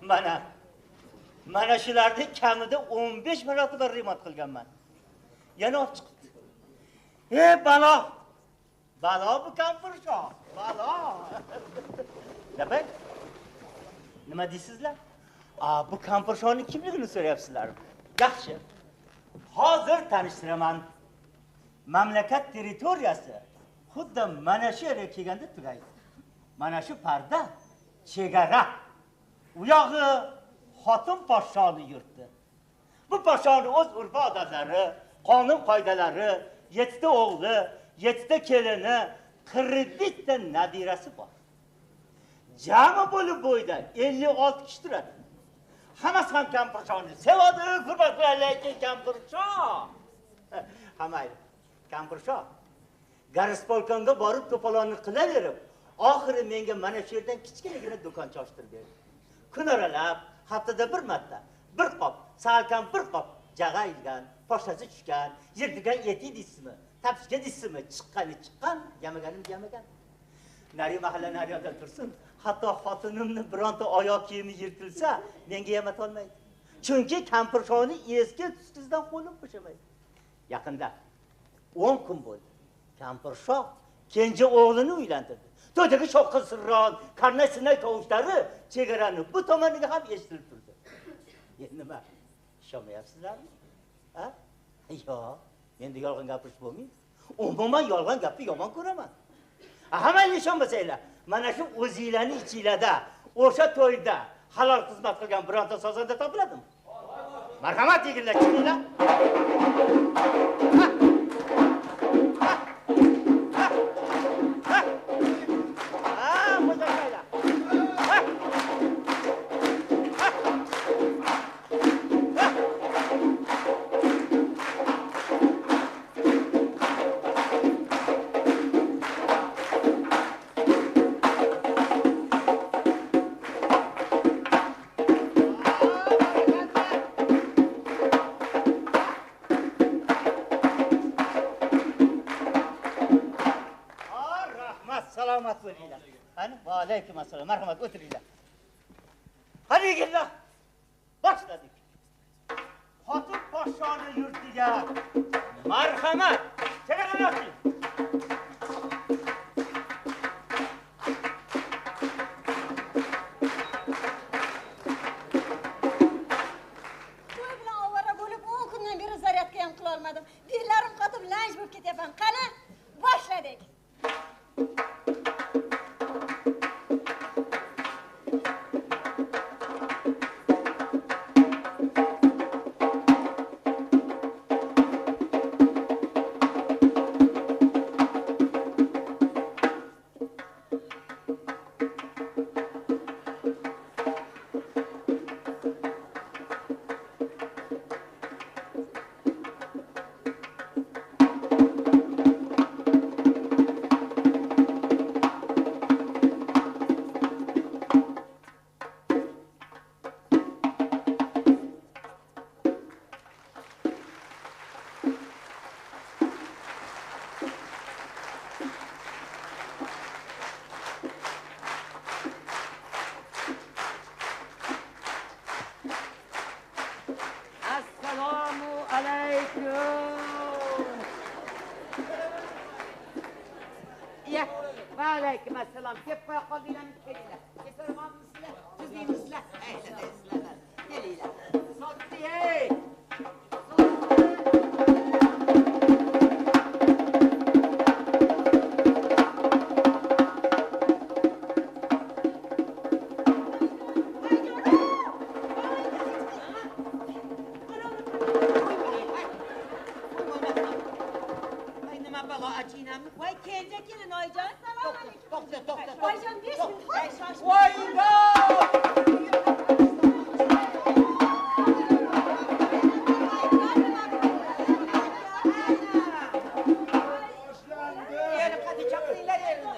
Mana shularni kamida 15 marotaba remont qilganman. Yana olib chiqibdi. Balo! Balo bu kampirshon. Balo! Nima? Nima deysizlar? Bu kampirshonning kimligini so'rayapsizlar. Yaxshi. Hozir tanishtiraman. Mamlakat territoriyasi xuddi mana shu yerga kelganda tugaydi. Mana shu parda chegara. U yog'i xotin podshohning yurti. Bu podshohning o'z urf-odatlari, qonun-qoidalari, 7 ta o'g'li, 7 ta kelini, 40 ta nabirasi bor. Jami bo'lib bo'yda 56 kishi turadi. Hammasi ham kampirshonni sevadi, hurmat qilaylik kampirshon. Hamayli, kampirshon. Garisполkonga borib to'polonni qilaverib, oxiri menga mana shu yerdan kichkinagina do'koncha ochtirib berdi. Kun oralab, haftada bir marta, bir qop, salkam bir qop jag'a ilgan, poshasi tushgan, yirdigan eti deysizmi, tapishga deysizmi, chiqqan, yamagan. Nari mahalla naryoqda tursin, hatto xotinimni bironta oyoq kiyimi yirtilsa, menga yamata olmaydi. Chunki kampirshoni eski tustidan qo'lim bo'shamaydi. Yaqinda 10 kun bo'ldi. Kampirsho kenja o'g'lini uylantirdi. To'ydagi shoqqisirron, qarnay-sinay tovushlari chegarani bu tomoniga ham eshitilib turdi. Endi nima? Ishonmayapsizlarmi? Ha? Yo'q, endi yolg'on gapirish bo'lmaydi. Umuman yolg'on gapni yomon ko'raman. Hamma ishonmasanglar, mana shu o'zinglarning ichinglarda o'sha to'yda halol xizmat qilgan bironta sozanda topiladimi? Marhamat yigitlar, chiqinglar. Aleyküm assalam. Merhamet, oturuyla. Hadi gel. Başladık. Hatun Paşa'nın yurtiga merhamet. Çekelim yapayım. To'y bilan ovora bo'lib 10 kundan beri zaryadga ham qila olmadim. Dillarim qotib lanj bo'lib ketyapman. Qani, boshladik. Aleyküm selam. Hep koya kaldıyla keleyler. Keser var mısınlar? Siz değil misiniz? Eyleler. Keleyler. Sattı hey! Vay kenja kelin Oyjon. Salom alaykum. To'xta. Oyjon 5 minut. Voy shoshma. Voyda! Yeni qadi chaqringlar yerini.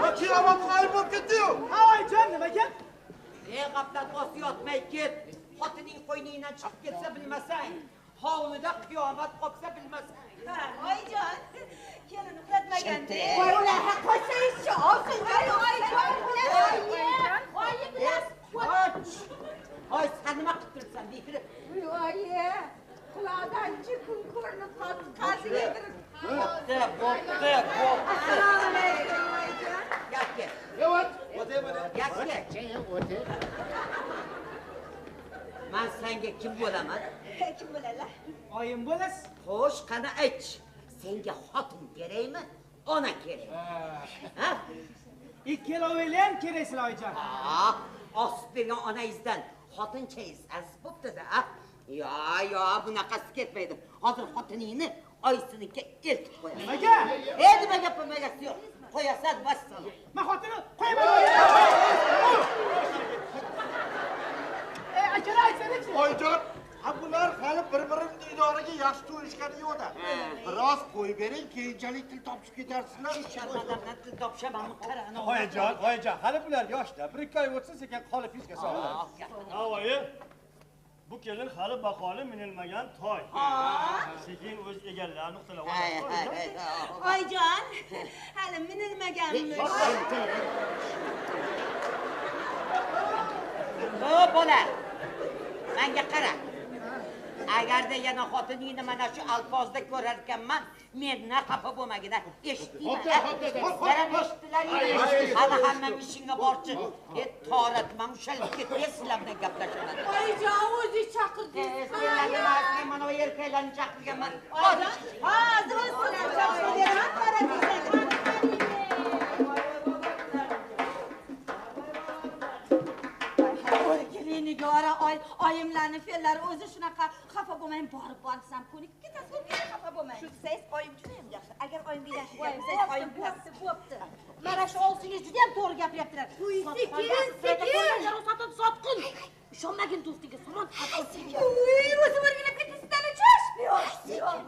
Akiraman g'oyib bo'lib ketdi-yu. Oyjon nima gap? G'aflat bosib yotmay ket. Xotining qo'yningdan chiqib ketsa bilmasang, hovli hovlida qiyomat qopsa bilmasan. Oyijon, kelin uxlatmaganda. Voy, ular qo'ysangizchi, olsin. Oyijon, oyi bilan. Hoy, sen nima qilib turibsan, bekirib? Oyi, quloqdanchi kun ko'rinib qoldi, qaziga kirib. Bo'pti. Assalomu alaykum, oyijon. Gapga. Gapga. Men senga kim bo'laman? Kim bo'lalar? Oyim bo'lasiz. Xo'sh, qani ayt. Senga xotin kerakmi? Ona kerak. Ha? Ikkalovinglar ham keraksizlar oyijon. Osib bergan onangizdan xotinchaysiz aziz bo'pti-da. Yo, bunaqasi ketmaydi. Hozir xotiningni oyisiniga eltib qo'yasan. Nimaga? Nima gapirmagasi yo'q. Qo'yasan, vassalom. Men xotinni qo'yaman. Akalar aytsangiz-chi. Oyijon, bular hali bir-birini diydoriga yaxshi to'yishgani yo'q-da. Biroz qo'y bering, keyinchalik til topishib ketarsizlar. Sharmalardan til topshaman, qarani. Oyijon, hali bular yoshda. 1-2 oy o'tsa sekin qolib izga soladi. Avoyi, bu kelin hali baqoli minilmagan toy. Sekin o'z egallarini nuqtalab oladi. Oyijon, hali minilmaganmiz. Bola, menga qara. Agarda yana xotiningni mana shu alfozda ko'rar ekanman, mendan xafa bo'lmagin. Eshitdingmi? Yana eshitdilaring. Hali hammam ishingga borchi. Torat, men ushalik ketib sizlar bilan gaplashaman. Oyijon, o'zi chaqirdingiz. Mana o erkaklarni chaqirganman. Hozir sizlar chaqirganman, qaradinglar. Nigora, oyimlarni fe'llari o'zi shunaqa xafa bo'lmang, borib borsam ko'nikib ketasiz, men xafa bo'lmang. Shu siz oyim juda ham yaxshi. Agar oyimga yaxshi gapirsangiz, oyim bo'pti. Mana shu olsingiz juda ham to'g'ri gapiryaptilar. Sekin. Sotqin. Ishonmagin do'stiga, somon sekin. O'zi o'rgilib ketasiz-dan uchish. Yo'q.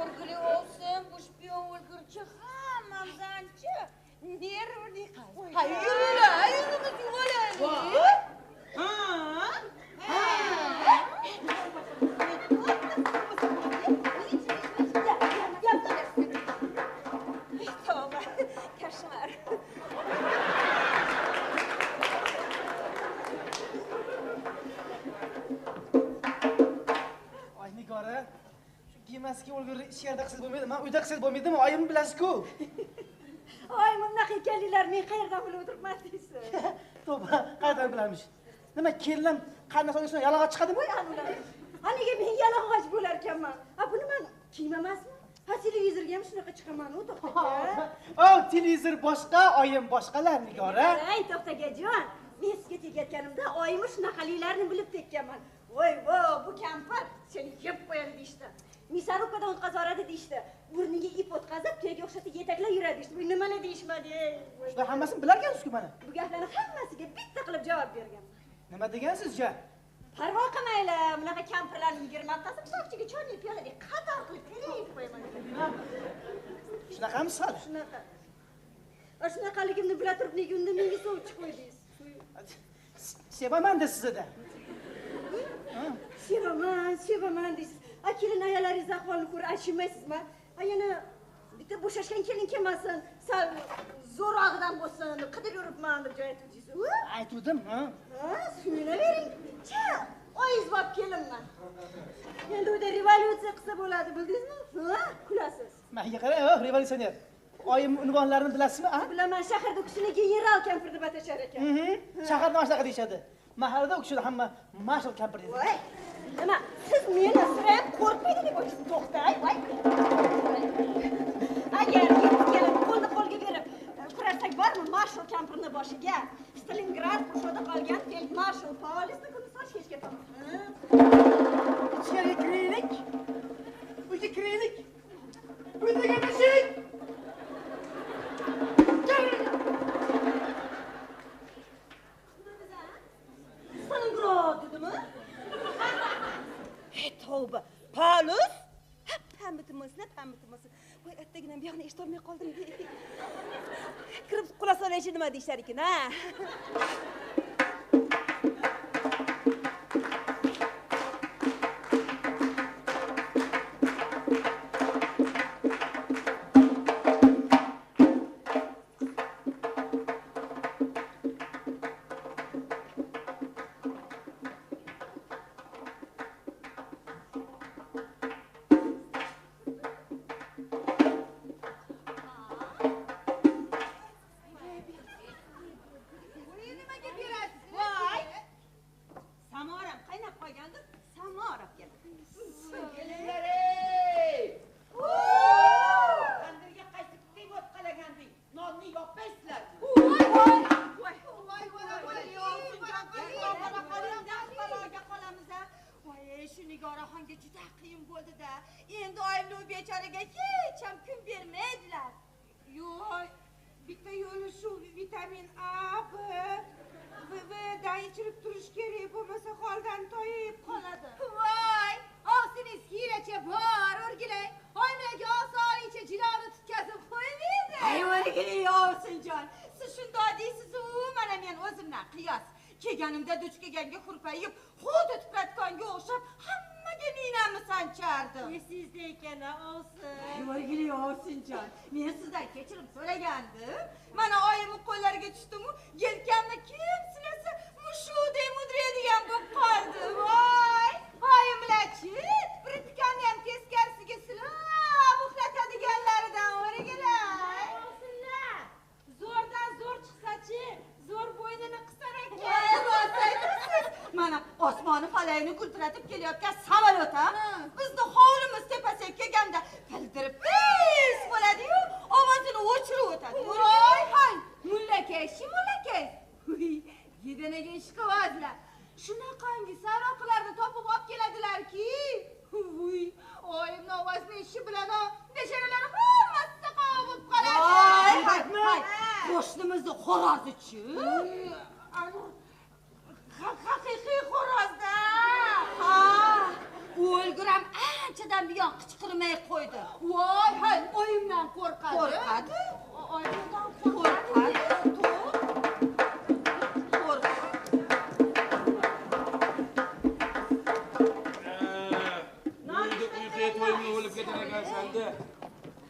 O'rgili olsin, bu shpion o'lgurchi hammamizanchi. Nervni qay. Hayırlar, ayolimiz yuvalaylik. Tavba, koshmar. Oy Nigora, shu giymasiga o'lgur ish yerda qilsa bo'lmaydi. Men uyda qilsa bo'lmaydimi? Oyimni bilasiz-ku. Oyim bunaqa ekanlilar, men qayerdan bilib o'tiribman deysiz? To'ba, qayerdan bilamiz? Nima kelin qanday so'rashsa yalang'och chiqadimi? Voy anular. Aniga men yalang'och bo'lar ekanman. Buni men kiymamasmi? Televizorga ham shunaqa chiqaman-ku, to'xtaga. Televizor boshqa, oyim boshqalar Nigora. Ey, to'xtagajon. Men sizga tegayotganimda oyimni shunaqaliklarini bilib tekkanman. Voy, bu kampir seni yeb qo'yadi deyishdi. Misarukadan o'tkazoradi deyishdi. Burniga ip o'tkazib, tuyaga o'xshatib yetaklab yuradi deyishdi. Bu nimalar deyishmadi? Shular hammasini bilarkansiz-ku mana. Bu gaplarni hammasiga bitta qilib javob berganman. Nima degansizcha? Parvo qilmaylar, bunaqa kampirlarning 20tasi soqchiga choyni piyoladek qator qilib terib qo'yaman. Shunaqami hali? Shunaqa. Shunaqaligimni bila turib nega unda menga sovchi qo'ydingiz? Sevaman-da sizda. Sevaman deysiz. Kelin ayolaringiz ahvolini ko'rib aytishmaysizmi? Yana bitta bo'shashgan kelin kelmasin, sal zo'rog'idan bo'lsin, qidirib yuribman deb joy aytibsiz. Aytdim, Suyunavering. Oyiz bo'lib kelinman. Endi uyda revolyutsiya qilsa bo'ladi, bildingizmi? Kulasiz. Menga qarang, revolyutsioner. Oyim unvonlarini bilasizmi? Bilaman, shaharda u kishini general kampir deb atashar ekan. Shaharda mana shunaqa deyishadi. Mahallada u kishini hamma marshal kampir deydi. Voy. Nima? Siz meni sirayam qo'rqmaydi deb o'ylaysiz. To'xtay, voy. Agar kelin qo'lni qo'lga berib kurashsak bormi marshal kampirni boshiga? Stalingrad qushida qolgan feld marshal Paulisni kuni soch kechga to'g'ri. İçeri kireylik. Uyga kireylik. Uyda gaplashing. Stalingrad dedimi? Tavba. Paulus? Pambitimizmi? Voy, attagina bu yoqni eshitolmay qoldim. Kirib quloq solishni nima deyishar ekan, ha? shunaqangi juda qiyin bo'ldi-da. Endi oyimni u bechoraga hech ham kun bermaydilar. Yo'q, bitta yo'li shu vitamin A, B, dan ichirib turish kerak, bo'lmasa holdan toyib qoladi. Voy, og'zingiz hiylacha bor, o'rgilay. Oyimlarga osonlikcha jilovni tutkazib qo'ymaydi. Ay, o'rgilay, Ovsinjon. Siz shunday deysiz-u, mana men o'zimdan qiyos. Kelganimda duch kelganga hurpayib, xuddi tipratkanga o'xshab hammaga minamni sanchardim. Esingizda ekan, Ovsin. Ay, o'rgilay, Ovsinjon. Men sizdan kechirim so'ragandim. Mana oyimning qo'llariga tushdim-u, yelkamni kim silasa, mushudek mudraydigan bo'lib qoldi. Voy, oyim bilan-chi, bir tikanni ham teskarisiga silab uxlatadiganlaridan o'rgilay. Ovsinlar, zo'rdan zo'r chiqsa-chi, zo'r bo'ynini qisar ekan. Voy, ro'saysiz. Mana osmoni falayni gultiratib kelayotgan samolyot ha. Bizni hovlimiz tepasiga kelganda pildirib pis bo'ladi-yu, ovozini o'chirib o'tadi. Voy, hay, mullakay, mullakay. Yedanaga ish qiladilar. Shunaqangi saroqlarni topib olib keladilar-ki. Voy, oyimning ovozini ishi bilan besharalar hammasi qovib qoladi. Voy, hay, hay. Qo'shnimizni xo'rozi-chi? Haqiqiy xo'rozda. Ha, o'lguram anchadan buyon qichqirmay qo'ydi. Voy, hay, oyimdan qo'rqadi. Qo'rqadi? Oyimdan qo'rqadi.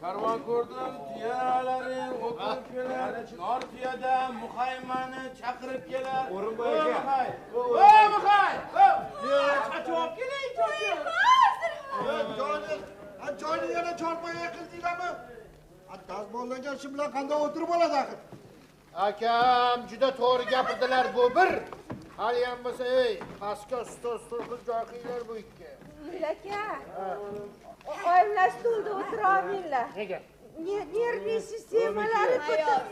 Karvon ko'rdim, tuyalaring o'tib kelar, nor tuyada muhaymani chaqirib kelar. O'rinboy aka. Voy muhay! Qachib olib keling, cho'chib. Joyni yana chorpoya qildinglarmi? Dazmollangan shu bilan qanday o'tirib oladi axir? Akam juda to'g'ri gapirdilar bu bir. Hali ham bo'lsa, ey, pastga stol qilib joy qilinglar bu ikki. Aka, oyimlar stulda o'tirolmaylar. Nega? Nervni sistemalari ko'tarib.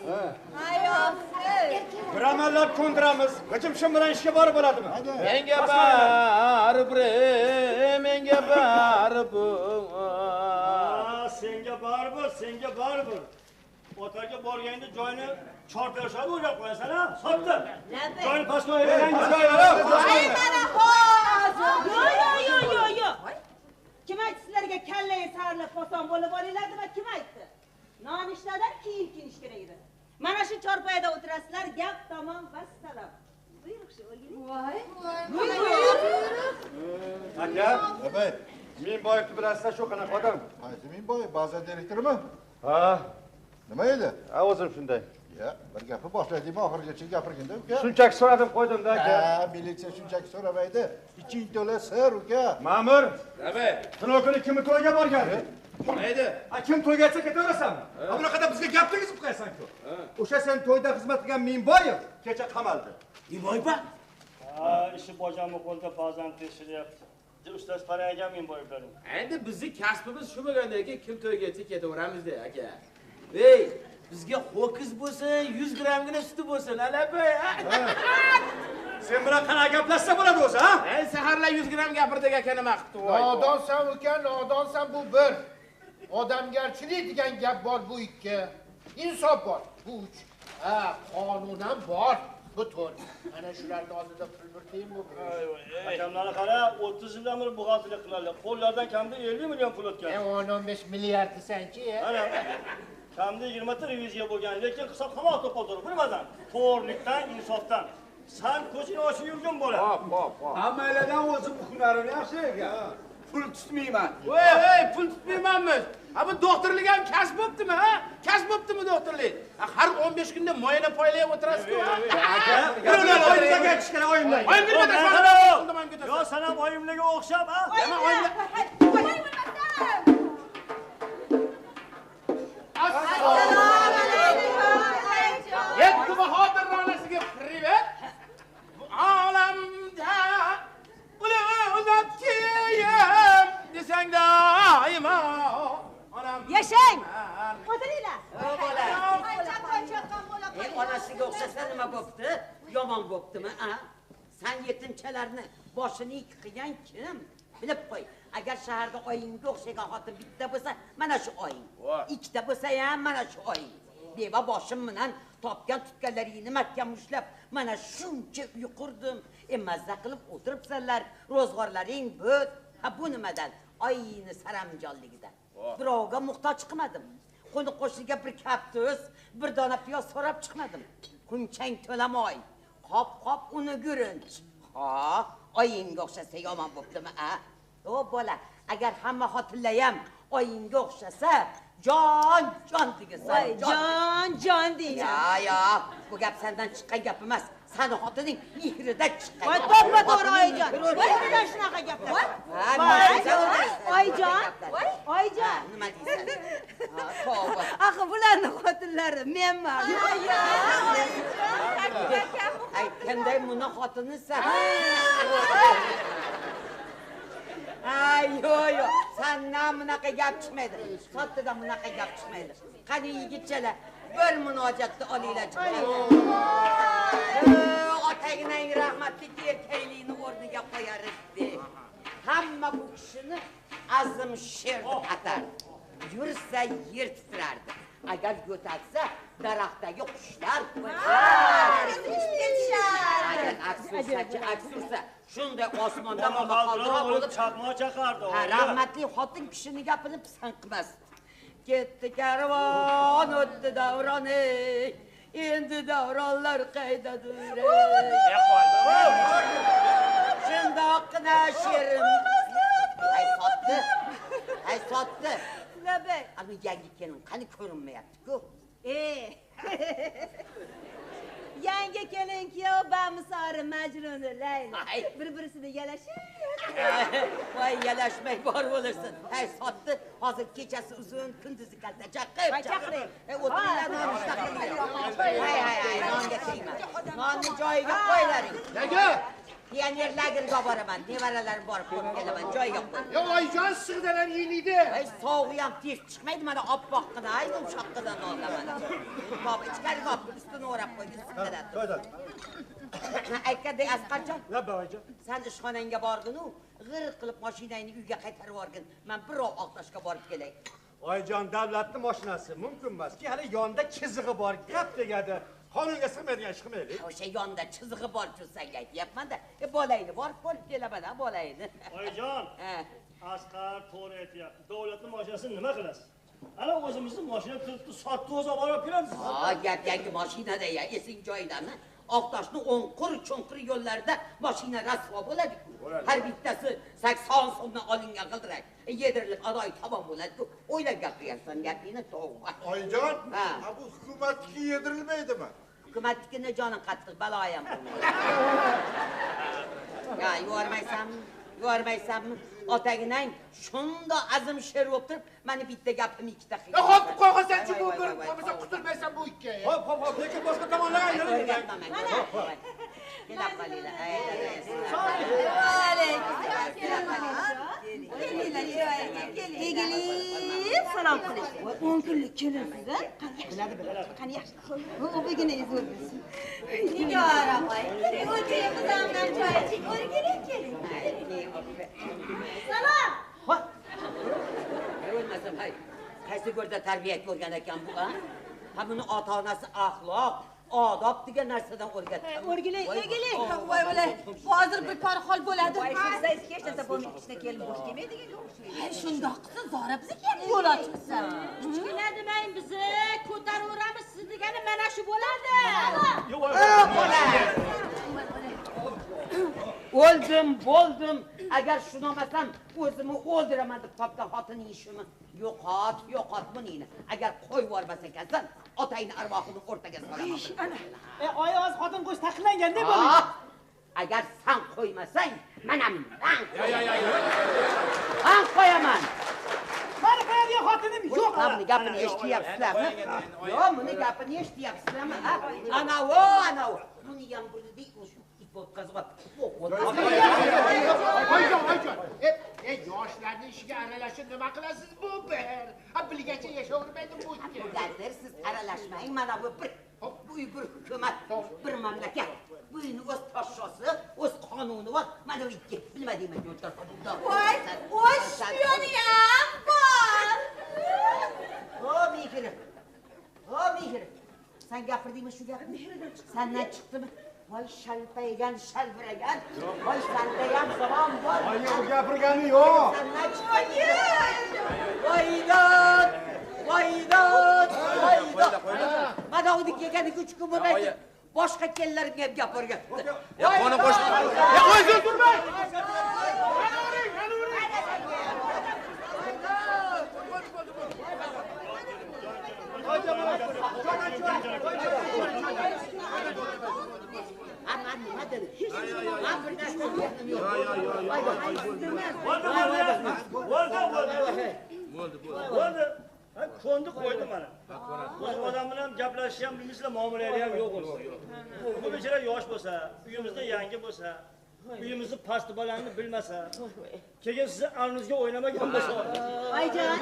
Bir amallab ko'ndiramiz. Hechim shu bilan ishga borib bo'ladimi? Menga baribir, menga baribir. Senga baribir. Otaga borganda joyni chorpashab o'ylab qo'yasan, ha? Sotdi. Joyni pastga qo'ygangiz. Ay, mana hozir. Yo'q. Kim aytdi sizlarga kallangiz sarilib oson bo'lib olinglar deb kim aytdi? Nonushtadan keyin ish kerak edi. Mana shu chorpoyada o'tirasizlar, gap tamom, vassalom. Buyruq shu, o'rgiling. Voy. Aka, abay, men boyibni bilasizlar, shu qanaqa odam? Qaysi men boy, ba'zan direktormi? Ha. Nima edi? Ha, o'zim shunday. Ya, bir gapni boshlaydingmi, oxirigacha gapirganda uka? Shunchaki so'radim, qo'ydim-da aka. Ha, militsiya shunchaki so'ramaydi. Iching to'la sir uka. Ma'mur, Abay, tunov kuni kimni to'yga borgandi? mayli. Kim to'yga aytsa ketaverasanmi? Bunaqada bizga gap tegizib qo'yasan-ku. O'sha sen to'yda xizmat qilgan Mingboyev kecha qamaldi. Mingboyeva? Ha, ishi bojamni qo'lda farzand tekshiryapti. Ustaz paragan Mingboyevlaring. Endi bizning kasbimiz shu bo'lgandan keyin kim to'yga aytsa ketaveramizda, aka. Ey, bizga ho'kiz bo'lsin, 100 grammgina suti bo'lsin, alabay. Sen bilan qanaqa gaplashsa bo'ladi o'zi, ha? Ey, saharlar 100 gramm gapirdik aka, nima qildi voy? Nodonsan uka, nodonsan bu bir. Odamgarchilik degan gap bor bu ikki. Insof bor bu uch. Ha, qonun ham bor bu to'rt. Ana shularning oldida pul tiyin bu. Akamlarni qara, 30 yildan beri buxgalterlik qiladilar. Qo'llardan kamida 50 million pul o'tgan. 15 milliard desanchi. Mana kamida 20 ta reviziya bo'lgan, lekin hisob hamon to'poldir. Bilmadan, to'g'rilikdan, insofdan. Sen ko'chini ochib yurgan bola. Hop. Hammalardan o'zi bu hunarini yaxshi ekan. Pul tutmayman. Ey, pul tutmaymanmiz. Ha bu doktorlik ham kasb bo'ptimi, ha? Kasb bo'ptimi doktorlik? Har 15 kunda moyana poylayib o'tirasiz-ku, ha? Aka, yurlar oyimlarga aytishgan oyimlar. Yo, sen ham oyimlarga o'xshab, ha? Nima oyimlar? Assalomu alaykum. Yetti bahodir onasiga privet. Bu olamda uzatgayam desang doimo onam. Yashang. O'tiringlar. Ey, onasiga o'xshasa nima bo'pti? Yomon bo'ptimi, ha? Sen yetimchalarni boshini qilgan kim? Bilib qo'y. Agar shaharda oyingga o'xshagan xotin bitta bo'lsa, mana shu oying. Ikkita bo'lsa ham mana shu oying. Beva boshim bilan topgan tutganlaringni mahkam ushlab, mana shuncha uy qurdim. Mazza qilib o'tiribsanlar, ro'zg'orlaring bo't. Ha bu nimadan? Oyingni saramjonligidan. Birovga muhtoj chiqmadim. Qo'ni qo'shniga bir kaptus, bir dona piyoz so'rab chiqmadim. Kunchang to'lamoy, qop uni gurinch. Ha, oyingga o'xshasa yomon bo'ptimi, a? O bola, agar hamma xotinlar ham oyingga o'xshasa, jon degasan. Jon deysan. Ya, bu gap sendan chiqqan gap emas. Sani xotining mehrida chiqqan. Voy, to'g'ri to'g'ri oyijon. Voy, nima shunaqa gaplar? Oyijon. Nima deysan? Ha, tavba. Axir bularning xotinlari menman. Aytganday buni xotinisan. Yo, sendan bunaqa gap chiqmaydi. Sottadan bunaqa gap chiqmaydi. Qani yigitchalar, bir munojatni olinglar chiqmaydi. Otangning rahmatli erkakligini o'rniga qo'yar edi. Hamma bu kishini azim sher deb atardi. Yursa yer titrardi. Agar yo'talsa, daraxtdagi qushlar agar aksursa, shunday osmondan maqolroq bo'lib chaqmoq chaqardi. Rahmatli xotin kishini gapini pisand qilmasdi. Ketdi karvon, o'tdi davroni, endi davronlar qaydadir. Shundoqqina sherim. Ay sotdi. Nabay. Ana yangi kelin qani ko'rinmayapti-ku. Yangi kelin kuyov bamisori Majnuni Layla. Bir-birisini yalashib. Voy yalashmay bor bo'lirsin. Hay sotdi. Hozir kechasi uzun, kunduzi kalta chaqib. Chaqiring. O'tiringlar nonushta qilinglar. Hay, nonga tegma. Nonni joyiga qo'ylaring. Nega? Pioner lagerga boraman. Nevaralarim borib ko'rib kelaman. Joyiga qo'y. Yo, oyjon sig'dalar yeydi. Ay sog'i ham tez chiqmaydi. Mana oppoqqina, ay yumshoqqina nonlaman. Top ichkariga olib ustini o'rab qo'ydi. Sig'dalar. Aytgandek Asqarjon. Nima oyijon? Sen ishxonangga borgin-u, g'ir qilib mashinangni uyga qaytarib borgin. Men birov Oqtoshga borib kelay. Oyijon, davlatning mashinasi mumkin emas-ki, hali yonida chizig'i bor, gap tegadi. Qonunga sig'maydigan ish qilmaylik. O'sha yonda chizig'i bor tursanga aytyapman-da. Bolayni borib ko'rib kelaman-a, bolayni. Oyijon. Asqar to'g'ri aytyapti. Davlatning mashinasini nima qilasiz? Ana o'zimizni mashina turibdi, sotdi o'zi olib kelamiz. Ha, gap yangi mashinada-ya, esing joyidami? Oqtoshning o'nqir-cho'nqir yo'llarida mashina rasvo bo'ladi-ku. Har bittasi 80 so'mdan olingan g'ildirak. Yedirilib adoy tamom bo'ladi-ku. O'ylab gapiryapsan gapingni to'g'ri. Oyijon, bu hukumatniki yedirilmaydimi? Hukumatnikini joning qattiq baloyam bo'lmaydi. Ya, yuvarmaysanmi? Otangning shunda azim sher bo'lib turib, meni bitta gapimni ikkita qilgan. Hop, qo'ygasan-chi bu bir, bo'lmasa qutulmaysan bu ikki. Hop, lekin boshqa tomonlarga aylanib. Kelab qolinglar. Egilib salom qilishdi. 10 kunlik kelinsiz-a? Qani yaxshi. Bu beginingiz o'lmasin. Nigora voy. O'tirib zamdan choy ichib o'rgiling. Salom. O'lmasam, hay. Qaysi go'rda tarbiya ko'rgan ekan bu, ha? Ha buni ota-onasi axloq, odob degan narsadan o'rgatgan. O'rgiling. Voy o'lay. Hozir bir kor hol bo'ladi. Voy, siz hech narsa bo'lmaydi, ichna kelin bo'sh kelmaydigan o'xshaydi. Shundoq qilsa Zora bizga ham yo'l ochibsan. Kichkina demang bizni ko'taraveramiz siz degani mana shu bo'ladi. Bo'ldim. Agar shunamasam, o'zimni o'ldiraman deb topgan xotining ishimi. Yo'qot buningni. Agar qo'yib yubormas ekansan, otangni arvohini o'rtaga solaman. Oyoz xotin qo'yish taqiqlangan-da bo'ling. Agar sen qo'ymasang, men qo'yaman. Meni qo'yadigan xotinim yo'q. Buni gapini eshityapsizlarmi? Yo'q, buni gapini eshityapsizlarmi? Anavi. Buni ham bildik o'sha o'tkazib Oyjon. Yoshlarning ishiga aralashib nima qilasiz bu bir? Bilgacha yashavermaydi bu ikki. Siz aralashmang, mana bu bir hukumat, bir mamlakat. Buni o'z podshosi, o'z qonuni bor. Mana bu ikki bilmadingmi o'tir. Voy, shpioniyam bor. Hop, Mehri. Hop, Mehri. Sen gapirdingmi shu gapni? Sendan chiqdimi? Voy shalpaygan, shalviragan. Voy senda ham salom bor. Voy, u gapirgani yo'q. Sendan chiqdimi? Voydod! Voydod! Voydod! Mana uni kelgani uch kun bo'lmaydi. Boshqa kelinlarimga ham gap o'rgatdi. Ya qoni qo'sh. Ya qo'ysin turmang. Bo'ldi. Ko'ndi qo'ydi mana. O'zi odam bilan gaplashish ham bilmaysizlar, muomalari ham yo'q bo'lsa. Bu bechora yosh bo'lsa, uyimizda yangi bo'lsa, uyimizni past balandni bilmasa, keyin sizni alningizga o'ynamagan bo'lsa. Oyjon,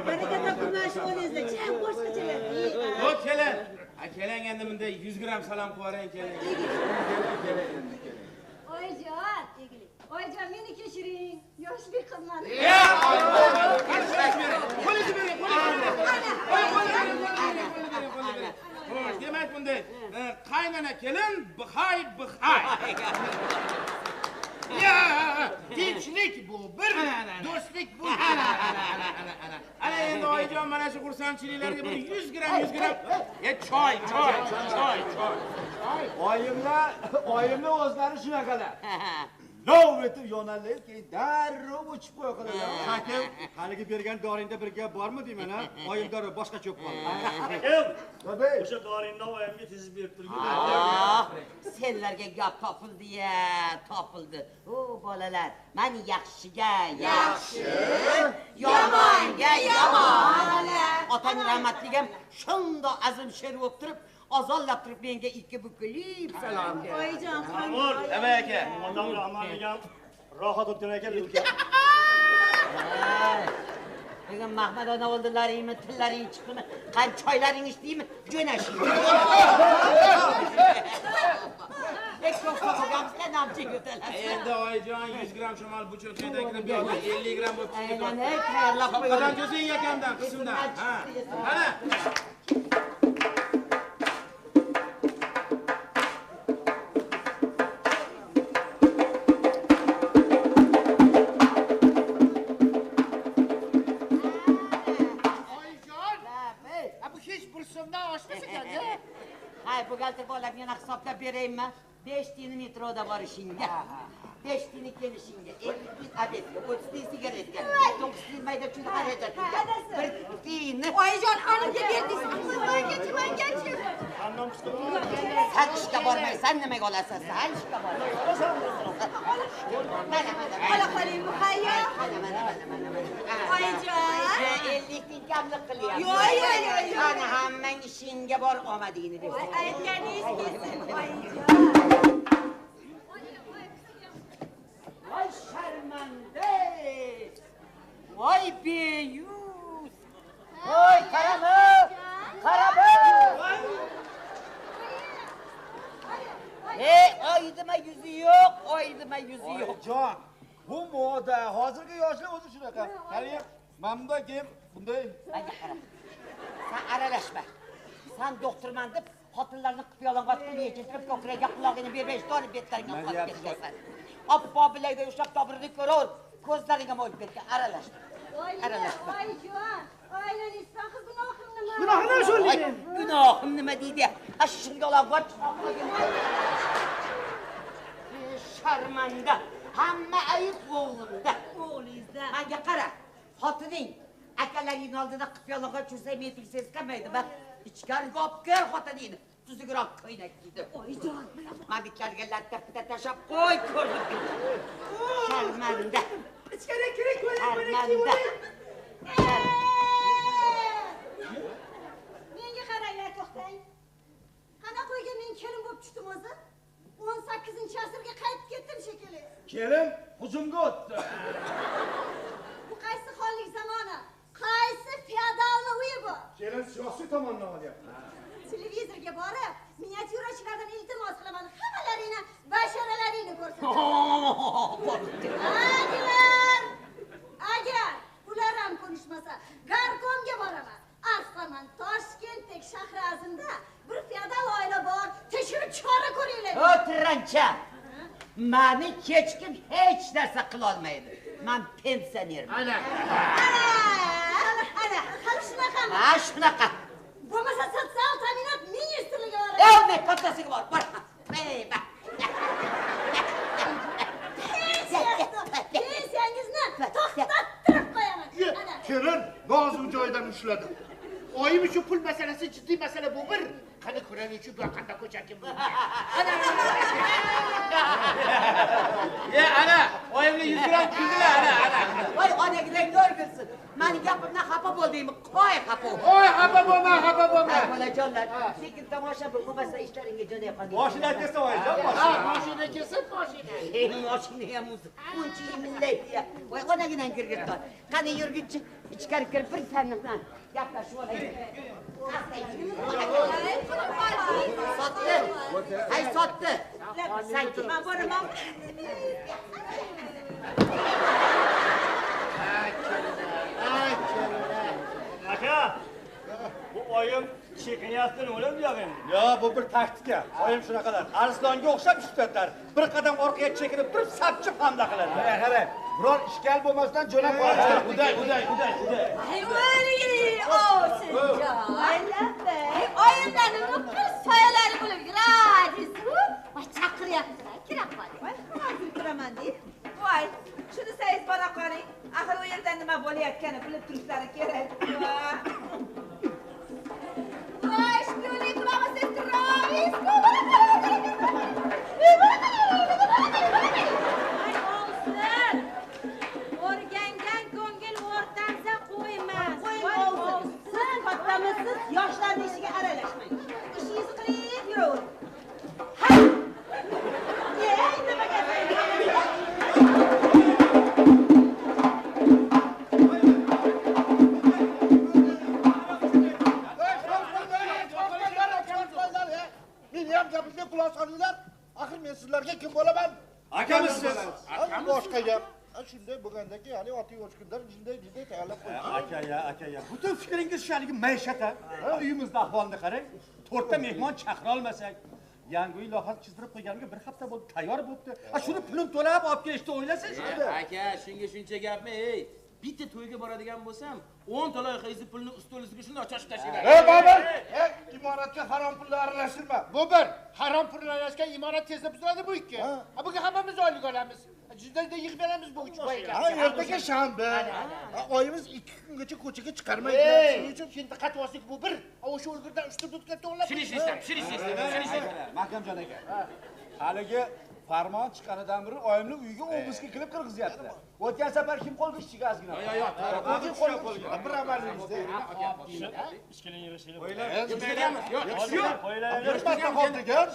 baraka topilmash o'zingizda cham boshqachalar. Xo'p, keling. Keling endi bunday 100 gram salom qo'ying, keling. Oyjon, Oyjon, meni kechiring. Yoshlik qizman. Demak bunday qaynona kelin bixay bixay. Ya, tinchlik bu, bir do'stlik bu. Ana endi oyijon mana shu xursandchiliklarga bir 100 gram. Choy. Oyimlar o'zlari shunaqalar. Lov etib yonalayib, keyin darrov o'chib qo'ya qoladilar. Hakim, haligi bergan doringda bir gap bormi deyman, ha? Oyim dori boshqa cho'p qoldi. O'sha doringni oyimga tezib berib turgin. Senlarga gap topildi-ya, topildi. O bolalar, men yaxshiga yaxshi, yomonga yomon. Otang rahmatli ham shunda azim sher bo'lib turib, azonlab turib menga ikki bukilib salom berdi. Oyjon, Amur, nima aka? Odam rahmatli ham rohat o'tgan ekan uka. Bugun Mahmad ona oldilaringmi, tillaring chiqdimi, qan choylaring ichdingmi, jo'nashing. Ko'p qolganimizda namchi ko'talar. Endi oyijon 100 gram shamol buchoqchaydagini berdi, 50 gram bo'lib ketdi. Aylanay, tayyorlab qo'ydim. Qadam ko'zing yakamdan qismdan. Ha. Mana. Hay, buxgalter bo'lib yana hisoblab beraymi? 5 tiyini metroda borishingga, 5 tiyini kelishingga, 50 tiyin obedga, 30 tiyin sigaretga, 9 tiyin mayda chun xarajatga, 1 tiyini. Oyjon, onimga berdingiz. Mengachi. Qandan chiqib? Sen ishga bormaysan, nimaga olasan? Sen ishga bormaysan. Ola qoling, muhayyo. Mana. Oyjon. 50 tiyin kamlik qilyapti. Yo'q. Qani hammang ishingga bor, omadingni ber. Aytganingiz kelsin, oyjon. Voy sharmanda! Voy beyuz! Voy qarama! Oydima yuzi yo'q, Jon, bu moda, hozirgi yoshlar o'zi shunaqa. Qarang, men bunday kiyim, bunday. Menga qara. Sen aralashma. Sen doktorman deb xotinlarni qiyolong'och pul yechirib, ko'kragiga qulog'ini bermay, ishtonib betlaringga qotib ketgansan. Oppo bilagida ushlab tobirini ko'raver, ko'zlaringga mo'yib ketgan, aralashma. Oyjon, oilanizdan gunohim nima? Gunohini sho'rlayman. Gunohim nima deydi? Ashunga olag'och. Sharmanda. Hamma ayib o'g'limda. O'g'lingizda. Menga qara. Xotining akalaring oldida qiyolong'och yursa, meting seskanmaydi. Bak, ichkariga olib kir xotiningni. Tuzugroq ko'ylak kiydi. Oyjon, Men bittlarga latta tashab qo'y ko'rdim. Sharmanda. Ichkariga kiring, Sharmanda. menga qarang, to'xtang. Qana qo'yga men kelin bo'lib tushdim o'zi. 18-asrga qaytib ketdim shekilli. Kelin hujumga o'tdi. Bu qaysi xonlik zamoni? Qaysi feodallik uyi bu? Kelin siyosiy tomondan olyapti. Televizorga borib, miniatyurachilardan iltimos qilaman, hammalaringni basharalaringni ko'rsataman. Agar ular ham konuşmasa, Garkomga boraman. Aslan Toshkentdek shahri azimda bir feodal oila bor. Tekshirib chora ko'ringlar. O'tirancha. Mani hech kim hech narsa qila olmaydi. Men pensionerman. Ana, hali shunaqami? Ha, shunaqa. Bo'lmasa sotsial ta'minot ministrligi bor. Elbet kattasiga bor. Pensiyangizni to'xtattirib qo'yaman. Ana. Kelin, nozim joyidan ushladi. Oyim uchun pul masalasi jiddiy masala bu bir. Qani ko'raylik shu bu qanday ko'charkin bu. Ana, oyimga 100 gram kuldilar, ana. Voy, onagidek o'rgilsin. Meni gapimdan xafa bo'ldingmi? Qo'y xafa. Oy, xafa bo'lma. Bolajonlar, sekin tomosha bo'lmasa ishlaringga jo'nay qoldi. Mashina kelsa oyijon, Ha, mashina kelsa mashina. Mashina ham o'zi. Uncha millaydi. Voy, onagidan kirgitdi. Qani yurgunchi, ichkari kirib bir sanniqdan gaplashib olaylik. Sotdi. Hay sotdi. Sanki. Men boraman. Aka, bu oyim chekinyapti, o'lim yo'q endi. Yo, bu bir taktika. Oyim shunaqalar. Arslonga o'xshab ish tutadilar. Bir qadam orqaga chekinib turib, sapchib hamla qiladilar. Qarang, biror ishkal bo'lmasdan jo'nab qo'yadilar. Uday. Oyimlarni nuqul soyalari bo'lib yuradi. Voy, chaqiryaptilar. Kira qoldi. Hozir kiraman deydi. Voy, shuni desangiz bora qoling. Axir u yerda nima bo'layotganini bilib turishlari kerak. Voy, shpionik qilamiz, terrorist. O'rgangan ko'ngil o'rtansa qo'ymas. Siz kattamisiz, yoshlarning ishiga aralashmang. Ishingizni qiling, yuravering. Meni ham gapimga quloq solinglar. Axir men sizlarga kim bo'laman? Akamisiz. Boshqa gap. Shunday bo'lgandaki, hali oti yo'shkunlar jinday tayyorlab qo'ydi. Aka. Butun fikringiz shu haligi maishat-a? Uyimizda ahvolni qarang. 4 ta mehmon chaqira olmasak, yangi uy loyiha chizdirib qo'yganiga bir hafta bo'ldi, tayyor bo'libdi. Shuni pulim to'lab olib kelishni o'ylasangiz. Aka, shuncha gapmi, ey? Bitta to'yga boradigan bo'lsam, 10 ta loyihangizni pulni ustol ustiga shunday ochib tashlayman. Bobur, imoratga harom pulni aralashtirma. Bu bir, harom pulni aralashgan imorat tezda buziladi bu ikki. Bugun hammamiz oylik olamiz. Juzdayda yig'ib beramiz bu uch boyga. Ertaga shanba. Oyimiz 2 kungacha ko'chaga chiqarmaydi. Shuning uchun endi qatvoslik bu bir. O'sha o'lgirdan 3 dudka to'g'lab. Shuni Mahkamjon aka. Haligi farmon chiqqanidan beri oyimni uyiga obisga kelib kirgizyapti. O'tgan safar kim qo'lga ishchiga ozgina? Yo'q, qo'lga. Bir amalingizda. Ishkilin yurishinglar.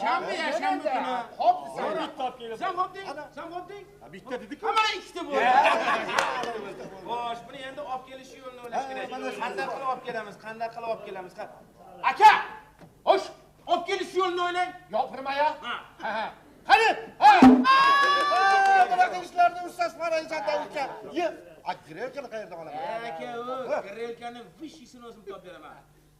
Shanba kuni. Hop, sen bitta olib kelib. Sen hopding? Bitta dedik-ku. Mana ikkita bo'ldi. Xo'sh, buni endi olib kelish yo'lini o'ylash kerak. Qanday qilib olib kelamiz? Aka! Xo'sh, olib kelish yo'lini o'ylang. Yopirma-ya. Ha. Qani? Bunaqa ishlarni ustasi Marayzada uka. Grelkani qayerdan olaman? Aka, grelkani vishisini o'zim topib beraman.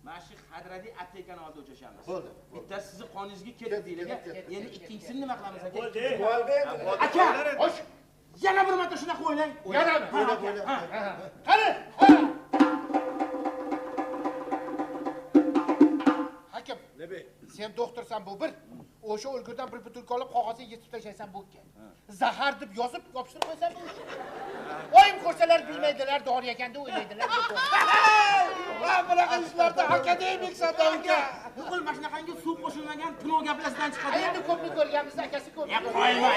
Mana shu hadradiy aptekani oldi o'chashamiz. Bo'ldi. Bittasi sizni qoningizga ketdi deyiladi. Endi ikkinchisini nima qilamiz aka? Bo'ldi. Aka, xo'sh. Yana bir marta shunaqa o'ylang. Yana Bo'la. Qani? Hakim. Sen doktorsan bu bir. O'sha o'lgurdan bir butilka olib qog'ozga yetib tashlaysan bu ikki. Zahar deb yozib yopishtirib qo'ysan bu ish. Oyim ko'rsalar bilmaydilar, dori ekanda o'ylaydilar. Bunaqa ishlarda akademiksan uka. O'g'il mana shunaqangi suv qo'shilmagan tunov gaplasidan chiqadi. Endi ko'pni ko'rganmiz, akasi ko'p. Qo'yma,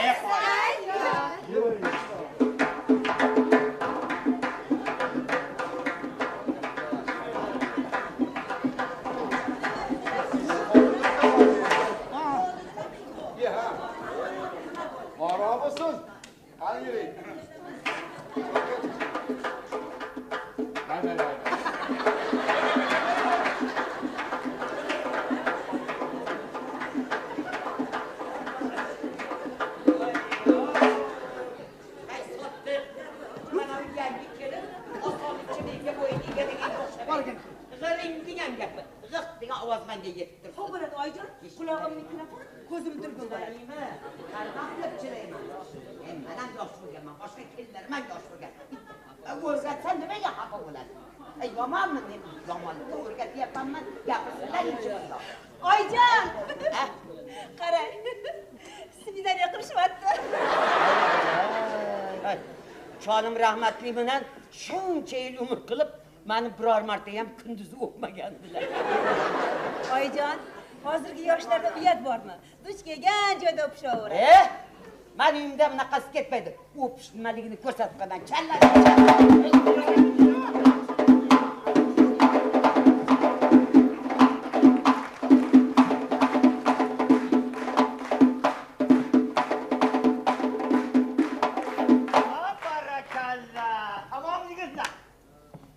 Marhamasın. Hadi yürüyün. ovoz menga yetib turibdi. Xo'p bo'ladi oyijon, qulog'im mikrofon, ko'zim dirgul bo'ladi. Qanaqa qilib chirayman? Men ham yosh bo'lganman, boshqa kelinlarim ham yosh bo'lgan. O'rgatsa nimaga xafa bo'ladi? Yomonmi men yomonlikni o'rgatyapmanman, gapirsinlar inchimizda. Oyijon! Qarang. Svidaniya qilishyapti. Shonim rahmatli bilan shuncha yil umr qilib, meni biror marta ham kunduzi o'pmagandilar. Oyijon, hozirgi yoshlarda uyat bormi? Duch kelgan joyda o'pishaveradi. Men uyimda bunaqasi ketmaydi. O'pish nimaligini ko'rsatib qo'yaman. Challa.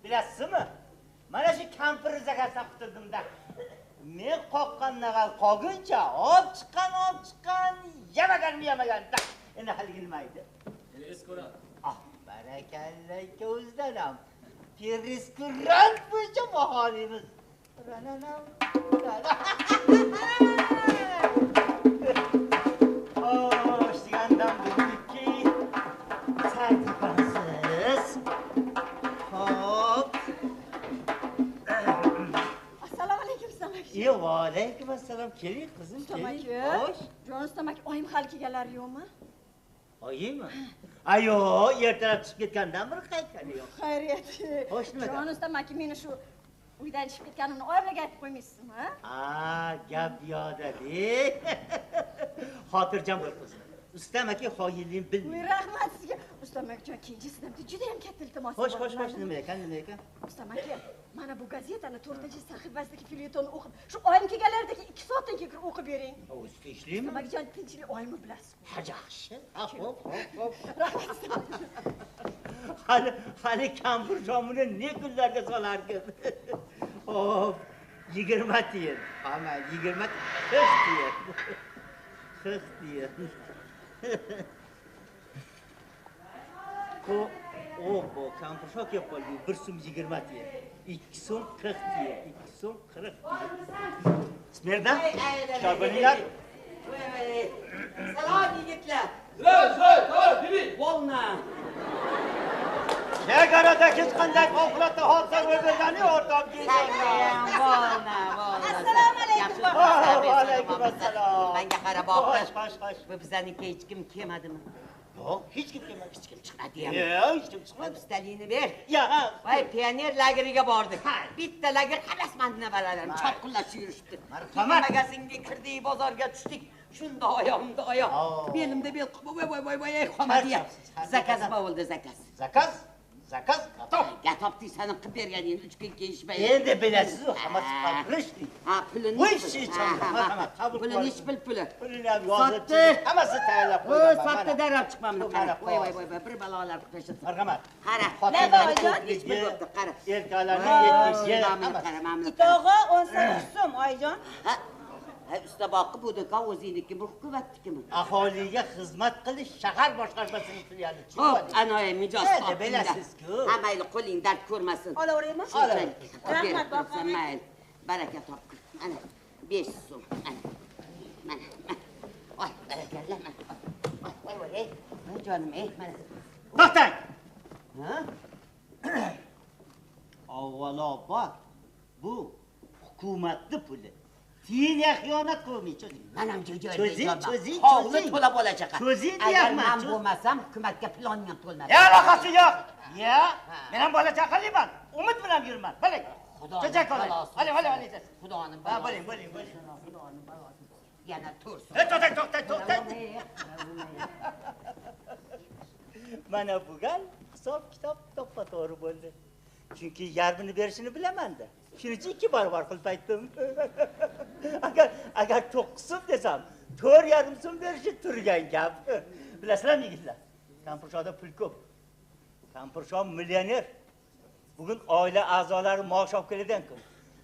Bilasizmi? Mana shu kampir zakasdan qutuldim-da. Men qoqqandan qolguncha olib chiqqan, yamagan-da. Endi haligi nima edi? Restoran. Barakalla ikkovizdan ham. Restoran bo'yicha baholimiz. Xo'sh, degandan bildikki, tartibansiz. Hop. Assalomu alaykum, Samaki. Va alaykum assalom. Keling, qizim, keling. Xo'sh. Jon Samaki, oyim hali kelganlar yo'qmi? Oyimmi? Ayo, ertalab chiqib ketgandan beri qaytgani yo'q. Xayriyat. Xo'sh, nima? Jon Samaki, meni shu uydan chiqib ketganimni oyimga aytib qo'ymaysizmi, ha? Gap yo'da-dek. Xotirjam bo'l qizim. Ustam aka xoyillikni bilmaydi. Rahmat sizga. Ustam akajon, keyinchisidan juda ham katta iltimos bor. Xo'sh, nima ekan? Ustam aka, mana bu gazetani 4-sahifasidagi felyetonni o'qib, shu oyim kelganlaridagi 2 soatdan keyin o'qib bering. Usta ishlaymi? Ustam akajon, tinchlik oyimni bilasiz. Ha, yaxshi. Hop. Rahmat. Hali kampir jomini ne kunlarga solarkan. Hop, 20 tiyin. Hamma 20 tiyin. 40 tiyin. Bu kampir şok yapalım. 1 so'm 20 tiyin. 2 so'm 40 tiyin. 2 so'm 40 tiyin. Smerda? Şarbaniyar. Salom yigitlar. Bibi. Volna. Chegarada hech qanday favqulodda hodisa ro'y bergani o'rtoq Volna. Assalomu alaykum. Va alaykum assalom. Menga qarab boqish. Xo'sh. Bu bizlarning hech kim kelmadimi? Yo'q, hech kim kelmadi. Hech kim chiqmadi ham. Yo'q, hech kim chiqmadi. Ustaligini ber. Ya, Voy, pioner lageriga bordik. Bitta lager hammasi menda balalarim chopqillashib yurishibdi. Marhamat. Magazinga kirdik, bozorga tushdik. Shunda oyog'imda oyoq, belimda bel, voy, qolmadi. Zakaz bo'ldi, zakaz. Zakaz, top. Gatob desani qilib berganing 3 kun kelishmaydi. Endi bilasiz, hammasi qilishdi. Ha, pulini. Voy, marhamat, qabul pulini ish puli. Pulini ham yozib, hammasi tayyorlab qo'ydim. So'tda darab chiqmamni qara. Voy, bir balolar qilishdi. Marhamat. Qara. Xotinlarning ish bo'libdi, qara. Erkaklarning 70 qaramamni. Itog'i 18 so'm, oyijon. Ha, usta boqib bu do'kon o'zingniki, bu hukumatnikimi? Aholiga xizmat qilish shahar boshqarmasining filiali. Xo'p, anoyi mijoz topdinglar. Bilasiz-ku. Ha, mayli, qo'ling dard ko'rmasin. Olaveraymi? Rahmat, boqaman. Mayli, baraka topgin. Ana, 5 so'm. Mana. Voy, barakalla. Voy, jonim, mana. To'xtang. Ha? Avvalo bor. Bu hukumatning puli. Tiyinga xiyonat qilmaychi. Men ham jo'joy. Cho'zing. Hovli to'la bola-chaqa. Cho'zing Agar deyapman. men bo'lmasam, hukumatga plonim ham to'lmaydi. Aloqasi yo'q. Ya, men ham bola chaqaliman. Umid bilan yurman. Biling. Cho'chak olay. Hali. Xudoning Ha, balosi. bo'ling. Xudoning balosi. Yana tursin. To'xtang. Mana bu gal hisob-kitob to'g'ri bo'ldi. Chunki yarmini berishini bilaman-da. Shuning uchun 2 barobar qilib aytdim. Agar 9 so'm desam, 4,5 so'm berishi turgan gap. Bilasizlarmi yigitlar? Kampirshoda pul ko'p. Kampirsho millioner. Bugun oila a'zolari maosh olib keladigan kun.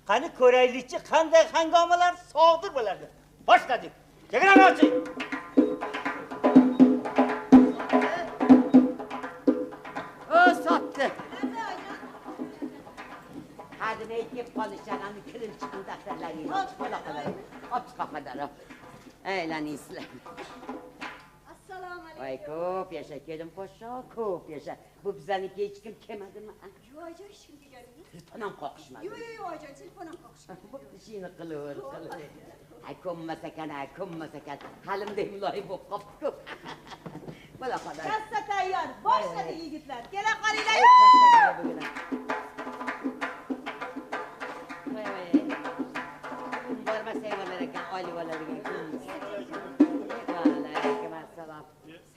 Qani ko'raylikchi qanday hangomalar sodir bo'lardi. Boshladik. Chegarani oching. Hadi yetip konuşacaksın, hani kırın çıkın daftarlarıyla. Çıkala kadar. Hop çıkala kadar. Eğlenisler. Assalomu alaykum. Vay ko'p yasha kelim po'sha, ko'p yasha. Bu bizaniki hech kim kelmadimi? Yo'q, joy shunga keldingiz. Telefonam qoqishmadi. Yo'q, joy, telefonam qoqishmadi. Bu ishini qilaver. Ay ko'mmas ekan, halimdek muloyim bo'lib qopti-ku. Bo'la qoladi. Kassa tayyor. Boshladi yigitlar. Kela qolinglar. Bormasang bo'lar ekan, oylivalariga.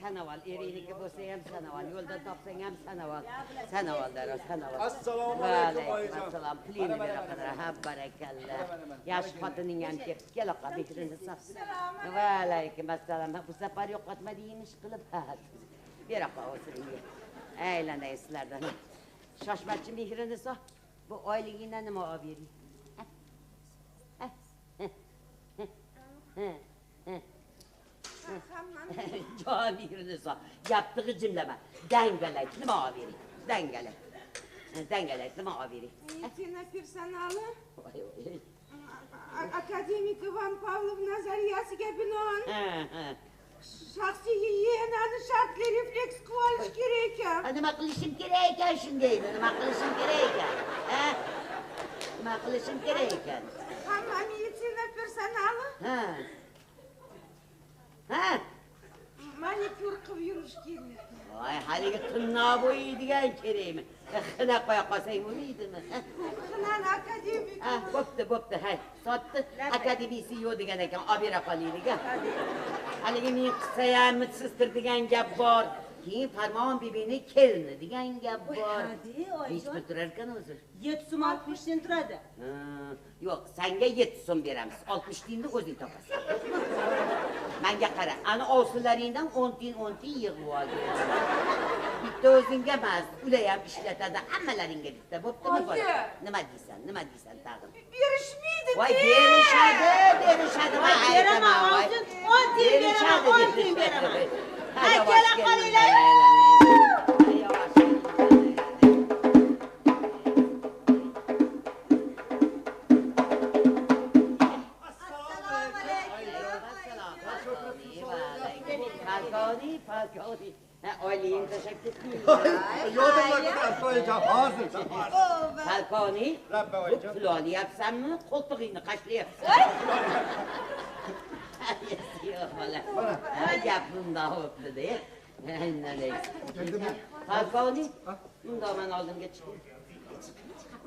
Sanaval, eriniki bo'lsa ham sanaval, yo'lda topsang ham sanaval. Sanaval daro, sanaval. Assalomu alaykum oyijon. Assalom, pulingni bera qadar. Ha, barakalla. Yosh xotining ham kelib, kelaqa mehrini saqsin. Va alaykum assalom. Bu safar yo'qotmading ish qilib. Bera qo'ying. Aylanay sizlardan. Shoshmachi mehrini soq. Bu oyligingdan nima olib bering? Jon mehrini soq. Gapni jimlama. Dangalak nima olib bering? Dangalak. Dangalak nima olib bering? Медицина персонала akademik Ivan Pavlov nazariyasiga binoan shaxsiy gigiyenani shartli refleks qilib olish kerak ekan. Nima qilishim kerak ekan shunday? Nima qilishim kerak ekan? Nima qilishim kerak ekan? Hamma meditsina personali manikyur qilib yurish kerak. Voy, haligi qinno bo'yaydigan kerakmi? Xina qo'ya qolsang bo'lmaydimi? Xinani akademik. Bo'pti, hay. Sotdi. Akademiyasi yo'q degan ekan, olib bera qolaylik. Haligi men qilsa ham mitsiz degan gap bor. Keyin Farmon bibini kelni degan gap bor. Hech bir turar ekan o'zi. 7 so'm 60 tiyin turadi. Yo'q, senga 7 so'm beramiz. 60 tiyinni o'zing topasan. Menga qara, ana ovsinlaringdan 10 tiyin yig'ib ol. Bitta o'zingga emas, ular ham ishlatadi, hammalaringga bitta. Bo'ptimi bola? Nima deysan tag'in? Berishmaydi. Voy, berishadi. Voy, beraman, hozir 10 tiyin beraman. Ay, kela qolinglar. Falconi. Oyliging tashab ketding. Yo'qlar, to'yjon, hozir. Falconi. Rabba oyijon. Pul olyapsanmi? Qo'ltig'ingni qashlayapsan. Yo'q, bola. Gap bundoq bo'libdi-da. Falconi, bundoq men oldimga chiqing.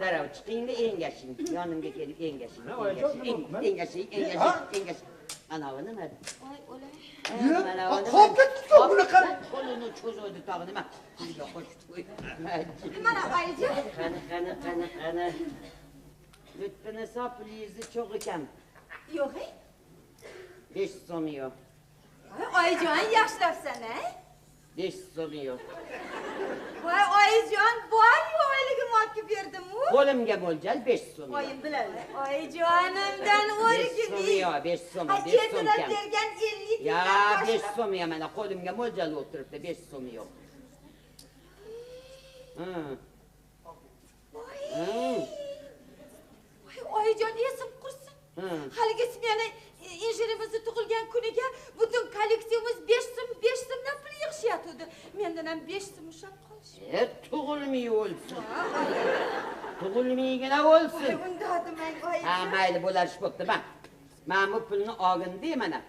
Darrov chiqing-da, engashing. Yonimga kelib engashing. Engashing. Anavi nima? Voy, o'lay. Qolib ketdi-ku, buni qara. Qo'lini cho'zdi tog'i nima? Mana oyijon. Qani. Lutfini soplizi cho'g' ekan. Yo'q. 5 so'm yo'q. Voy, oyijon yaxshilabsan-a? 5 so'm yo'q. Voy, oyijon, bor-ku oyligim olib berdim-ku. Qo'limga mo'ljal 5 so'm. Oyim biladi. Oyijonimdan o'rgib. 5 so'm kam. bergan 50 Ya 5 so'm ya mana qo'limga mo'ljal o'tiribdi, 5 so'm yo'q. Voy, oyijon esim qursin. Haligi smena injirimizni tug'ilgan kuniga butun kolleksiyamiz 5 so'mdan pul yig'ishyapti. Mendan ham 5 so'm ushlab qolishdi. Tug'ilmay o'lsin. Tug'ilmaygina o'lsin. Unda demang oyim. Ha, mayli bo'larish bo'pti. Men bu pulni olgin-da mana.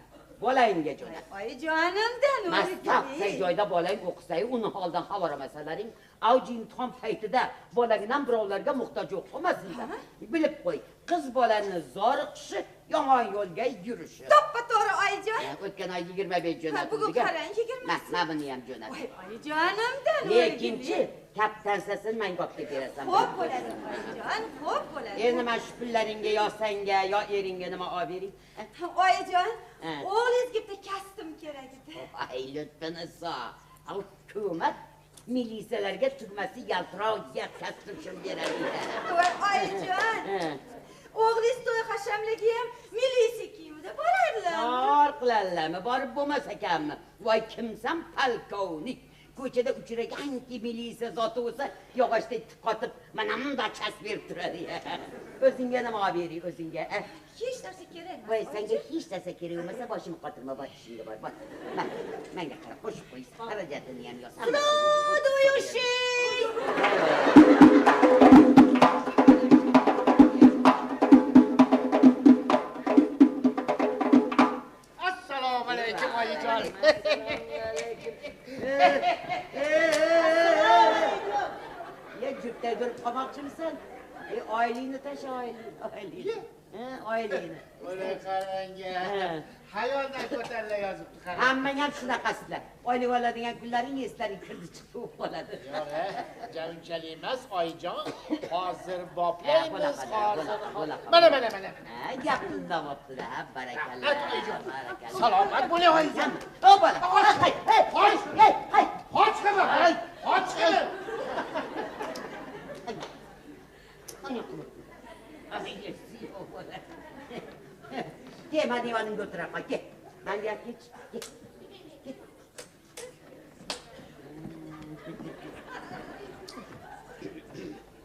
Bolangga jo'nat. Oyijonimdan Maktabdagi joyda bolang o'qisay, uni holdan xabar olmasalaring, avj imtihon paytida bolangdan birovlarga muhtoj o'qimasinlar. Bilib qo'y, qiz bolani zoriqishi, yomon yo'lga yurishi. To'ppa-to'g'ri oyijon. O'tgan oy 25 jo'natdim. Bugun qarang, 20. Mana buni ham jo'nat. Voy, oyijonimdan. Lekinchi, kapitansasini menga olib berasan. Xo'p bo'ladi, oyijon, xo'p bo'ladi. Endi mana shu pullaringga yo senga, yo eringga nima olib bering? Oyijon, o'g'lingizga bitta kostyum kerak edi. Ay, lutfini soq. Hukumat militsiyalarga tugmasi yaltiroq kostyum beradi. Voy, oyijon. O'g'lingiz to'y hashamligi ham militsiya kiyimida boradilar. Bor qilarlarmi? Borib bo'lmas ekanmi? Voy, kimsan, polkovnik? ko'chada uchraganki militsiya zoti bo'lsa, yog'ochda itib qotib, mana bunday chas berib turadi. O'zingga nima olib bering, o'zingga? Hech narsa kerak emas. Voy, senga hech narsa kerak bo'lmasa, boshimni qotirma, bor ishingga bor. Bor. Menga qara, qo'shib qo'ysiz. Xarajatini ham yo'q. Assalomu alaykum oyijon. Ya jupday durib qolmoqchimisan? Oilingni tasha, oilingni. Oilingni. O'ylay qarang-a. Hayoldan ko'tarilib yozibdi qarang. Hammang ham shunaqasizlar. Oylik oladigan kunlaring eslaring kirdi chiqib qoladi. Yo'q, unchalik emas oyijon. Hozir boplaymiz, hozir. Mana. Gapni davomida, barakalla. Barakalla. Salomat bo'ling oyijon. O bola. Hay. Qochqimi? Gel, hadi divanımda otur ama gel. Ben gel, geç.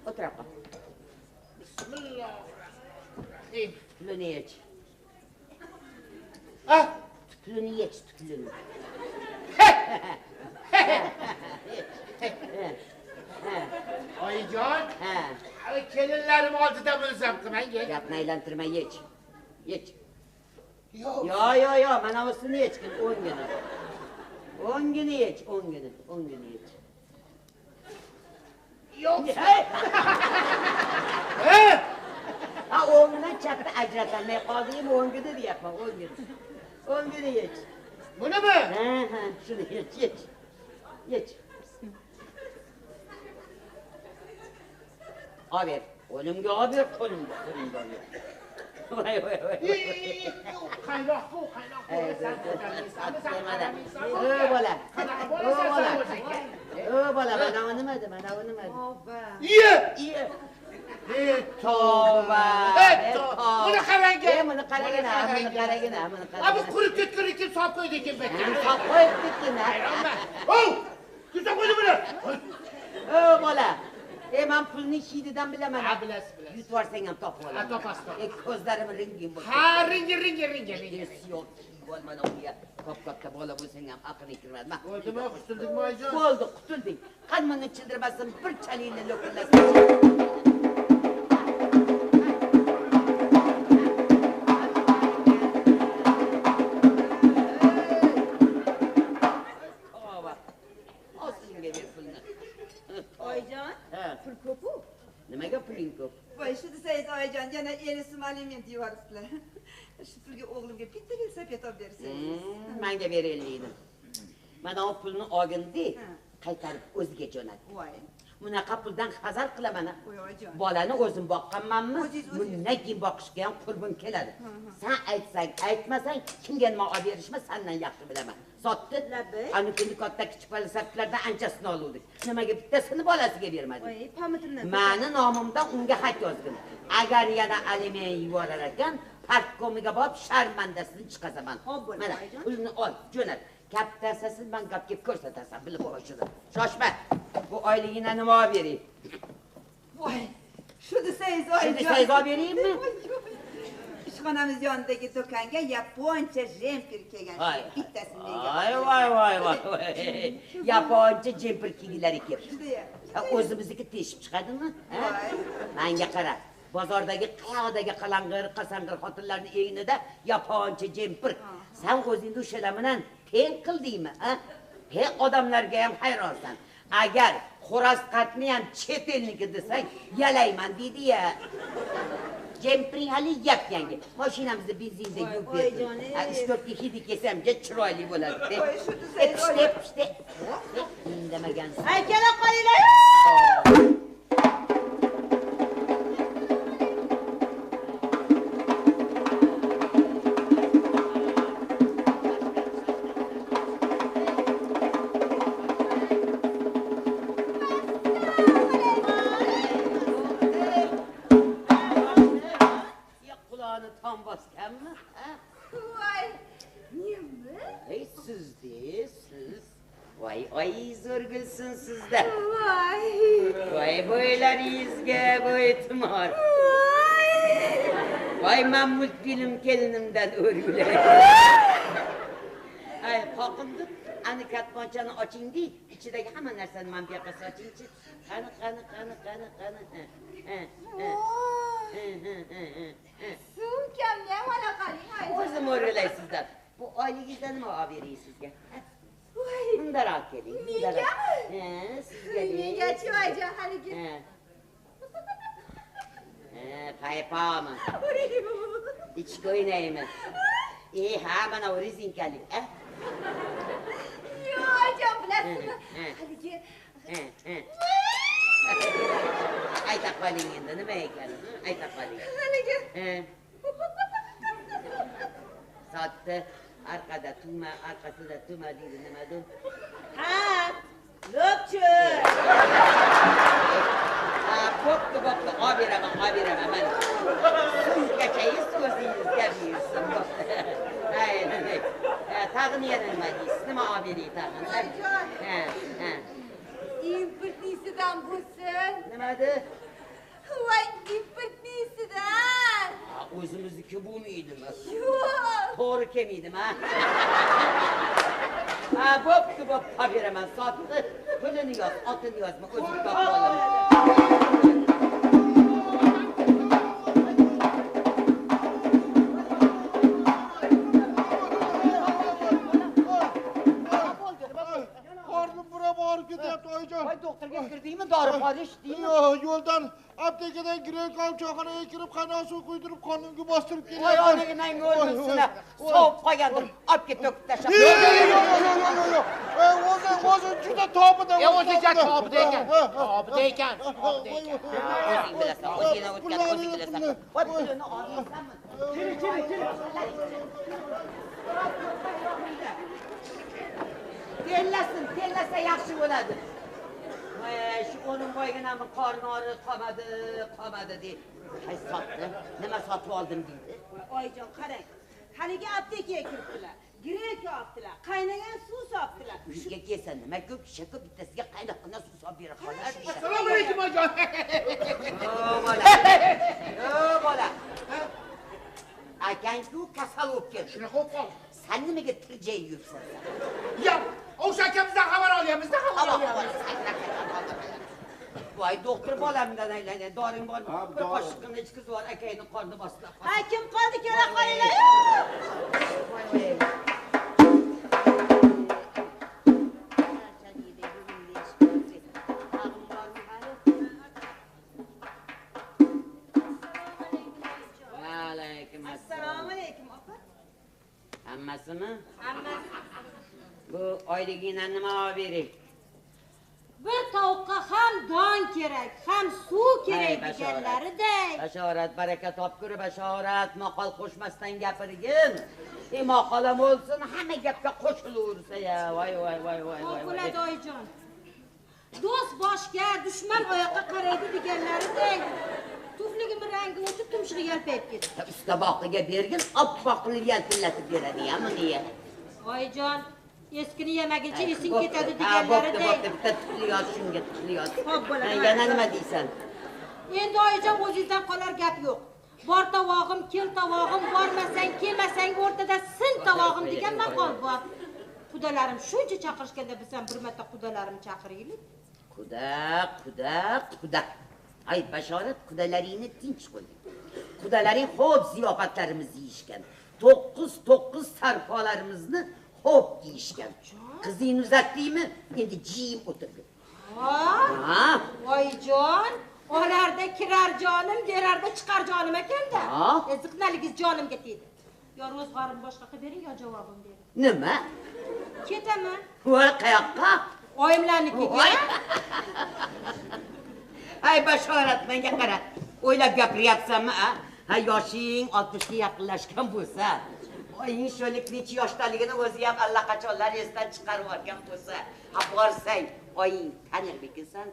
Otur ama. Bismillahirrahmanirrahim. Tüplünü geç. Ah, Tüplünü geç, tüplünü. oyijon. Kelinlarim oldida bo'lsam qilmang. Gapni aylantirma, geç. Geç. Yo'q. Yo, mana o'sini yechgin, o'ngini. O'ngini yech, o'ngini yech. Yo'q. Ha, o'ngdan chapni ajratolmay qoldingmi, o'ngini deyapman, o'ngini. O'ngini yech. Bunimi? Ha, shuni yech. Yech. Haber, qo'limga haber, qo'limga haber. Voy. Qaynoq bu. Bola, mana nima? Iye. Tavba. Buni qarang. Buni qaragina. Abi qurib ketgan solib qo'ydi ekan bekka. Solib qo'yib ketding. Kuza qo'ydi buni. Bola. Men pulni hididan bilaman. Ha, bilasiz. Yutvarsang ham topib olaman. Topasiz. Ko'zlarim ringin bo'ldi. Ha, ringi. Yo'q, bo'lmadi unga. Katta bola bo'lsang ham aqling kirmadi. Bo'ldimi, qutuldingmi oyijon? Bo'ldi, qutulding. Qanmini childirmasin, bir chalingni lo'killasin. Oyijon, pul ko'p-ku. Nimaga puling ko'p? Voy, shu desangiz oyijon, yana 50 so'm aliment yuboribsizlar. Shu pulga o'g'limga bitta velosiped olib bersangiz. Menga beraylik. Mana o pulni olgindi, qaytarib o'ziga jo'nat. Voy. Bunaqa puldan hazar qilaman. Voy oyijon. Bolani o'zim boqqanmanmi? Bundan keyin boqishga ham qurbim keladi. Sen aytsang, aytmasang, kimga nima olib berishni sendan yaxshi bilaman. Sotdi. Ana kuni katta kichik falsaflardan anchasini oldik. Nimaga bittasini bolasiga bermading? Voy, pamitimdan. Meni nomimdan unga xat yozgin. Agar yana aliment yuborar ekan, partkomiga borib sharmandasini chiqazaman. Mana pulni ol, jo'nat. Kaptasasiz men gapga ko'rsatasan, bilib qo'yishini. Shoshma. Bu oyligini nima olib bering? Voy, shu desangiz oyijon. Shuni sayz olib beraymi? Ishxonamiz yonidagi do'konga yaponcha jemper kelgan. Bittasini menga. Voy. Yaponcha jemper kiygilar ekan. O'zimizniki teshib chiqadimi? Menga qara. Bozordagi qayoqdagi qalang'ir xotinlarning egnida yaponcha jemper. Sen o'zingni o'shalar bilan teng qildingmi, odamlarga ham hayronsan. Agar xo'roz qatni ham chet elniki desang, yalayman deydi-ya. Jempring hali yap yangi. Mashinamizda benzinda yuvib berdim. 3-4 hidi kesamga chiroyli bo'ladi. Voy, shu desangiz. Pishte. Indamagansiz. Ay, kela qolinglar. bo'lsin sizda. Voy Bo'ylaringizga bo'ytumor. Voy men multfilm kelinimdan o'rgulay. Ay qoqimdi. Ani katmonchani ochingdi, ichidagi hamma narsani men bu yoqqa sochingchi. Qani. sumkamni ham ola qoling. O'zim o'rgulaysizlar. Bu oyligingizdan nima olib beray sizga? Bundaroq keling. Menga? Sizga. Mengachi oyijon haligi. Paypami. İçki oynayayım. Ha bana o rezinkalik. Yo oyijon bilasizmi? Haligi Ayta qoling endi nima ekan? Ayta qoling. haligi Sotdi arkada tuma, arkasida tuma deydi nimadu? Ha, lopchi. Bo'pti, olib beraman mana. Sizgachayiz o'zingizga buyursin. Tag'in yana nima deysiz? Nima olib beray tag'in? oyijon. Importnisidan bo'lsin. Nimadi? Voy, importnisidan. O'zimizniki bo'lmaydimi? Yo'q. To'g'ri kelmaydimi, ha? Bo'pti, olib beraman. Sotdi. Pulini yoz, otini yozma, o'zim topib olaman. Voy doktorga kirdingmi? Dori qori ichdingmi? Yo'q, yo'ldan aptekadan kirayotgan choyxonaga kirib qaynoq suv quydirib qonimga bostirib Voy kelyapman. onagini o'ldirsin. Sovib qolgandir. Olib ket to'kib tashlab. Yo'q. O'zi juda tobida. O'ziga tobida ekan. O'zing bilasan, o'zingdan o'tgan o'zing bilasan. Voy pulini olaysanmi? Tellasa yaxshi bo'ladi. Shu o'nim boyginamni qorni og'rib qolmadi deydi. Hay sotdi. Nima sotib oldim deydi. Oyijon qarang. Haligi aptekaga kiribdilar. Grek olibdilar. Qaynagan suv solibdilar. Uyga kelsa nima ko'p kishi ko'p bittasiga qaynoqqina suv solib bera qolar. Assalomu alaykum oyijon. Bola. Akang-ku kasal bo'lib ketdi. Shunaqa bo'lib qoldi. Sen nimaga tiljay yursan? Yo'q, o'sha akamizdan xabar olyapmiz. Voy doktor bolamdan aylangan. Doring bormi? Bir qoshiqni ichkizib yubor, akangni qorni bosib. Ha, kim qoldi? Kela qolinglar. Assalomu alaykum opa. Hammasimi? Hammasi. Bu oyligingdan nima olib beray? Bir tovuqqa ham don kerak, ham suv kerak deganlariday. Bashorat, baraka topgur, bashorat, maqol qo'shmasdan gapirgin. Maqolam bo'lsin, hamma gapga qo'shilaversa ya. Voy. Bo'ladi oyijon. Do'st boshga, dushman oyoqqa qaraydi deganlariday. Tufligimning rangi o'chib, tumshug'i yalpayib ketdi. Usta boqiga bergin, oppoqni yaltillatib beradi ya, buni. Oyijon, eskini yemaguncha esing ketadi deganlariday. Bitta tufli yoz, shunga tufli yoz. Xo'p, bo'ladi. Yana nima deysan? Endi oyijon o'zingizdan qolar gap yo'q. Bor tovog'im, kel tovog'im, bormasang, kelmasang o'rtada sin tovog'im degan maqol bor. Qudalarim shuncha chaqirishganda biz ham bir marta qudalarimni chaqiraylik. Quda. Ay bashorat, qudalaringni tinch qo'yding. Qudalaring xo'p ziyofatlarimizni yeyishgan. 9 sarpolarimizni xo'p yeyishgan. Qizingni uzatdingmi? Endi jiyim o'tirgin. Ha? Voyjon, olarda kirar jonim, berarda chiqar jonim ekanda. Ziqnaligiz jonimga tegdi. Yo ro'zg'orim boshqa qilib bering, yo javobim bering. Nima? Ketaman. Voy, qayoqqa? Oyimlarnikiga. Ay bashorat, menga qara. O'ylab gapiryapsanmi, ha? Ha, yoshing 60 ga yaqinlashgan bo'lsa, oying sho'lik necha yoshdaligini o'zi ham allaqachonlar esdan chiqarib olgan bo'lsa, ha borsang, oying tanir ekansan.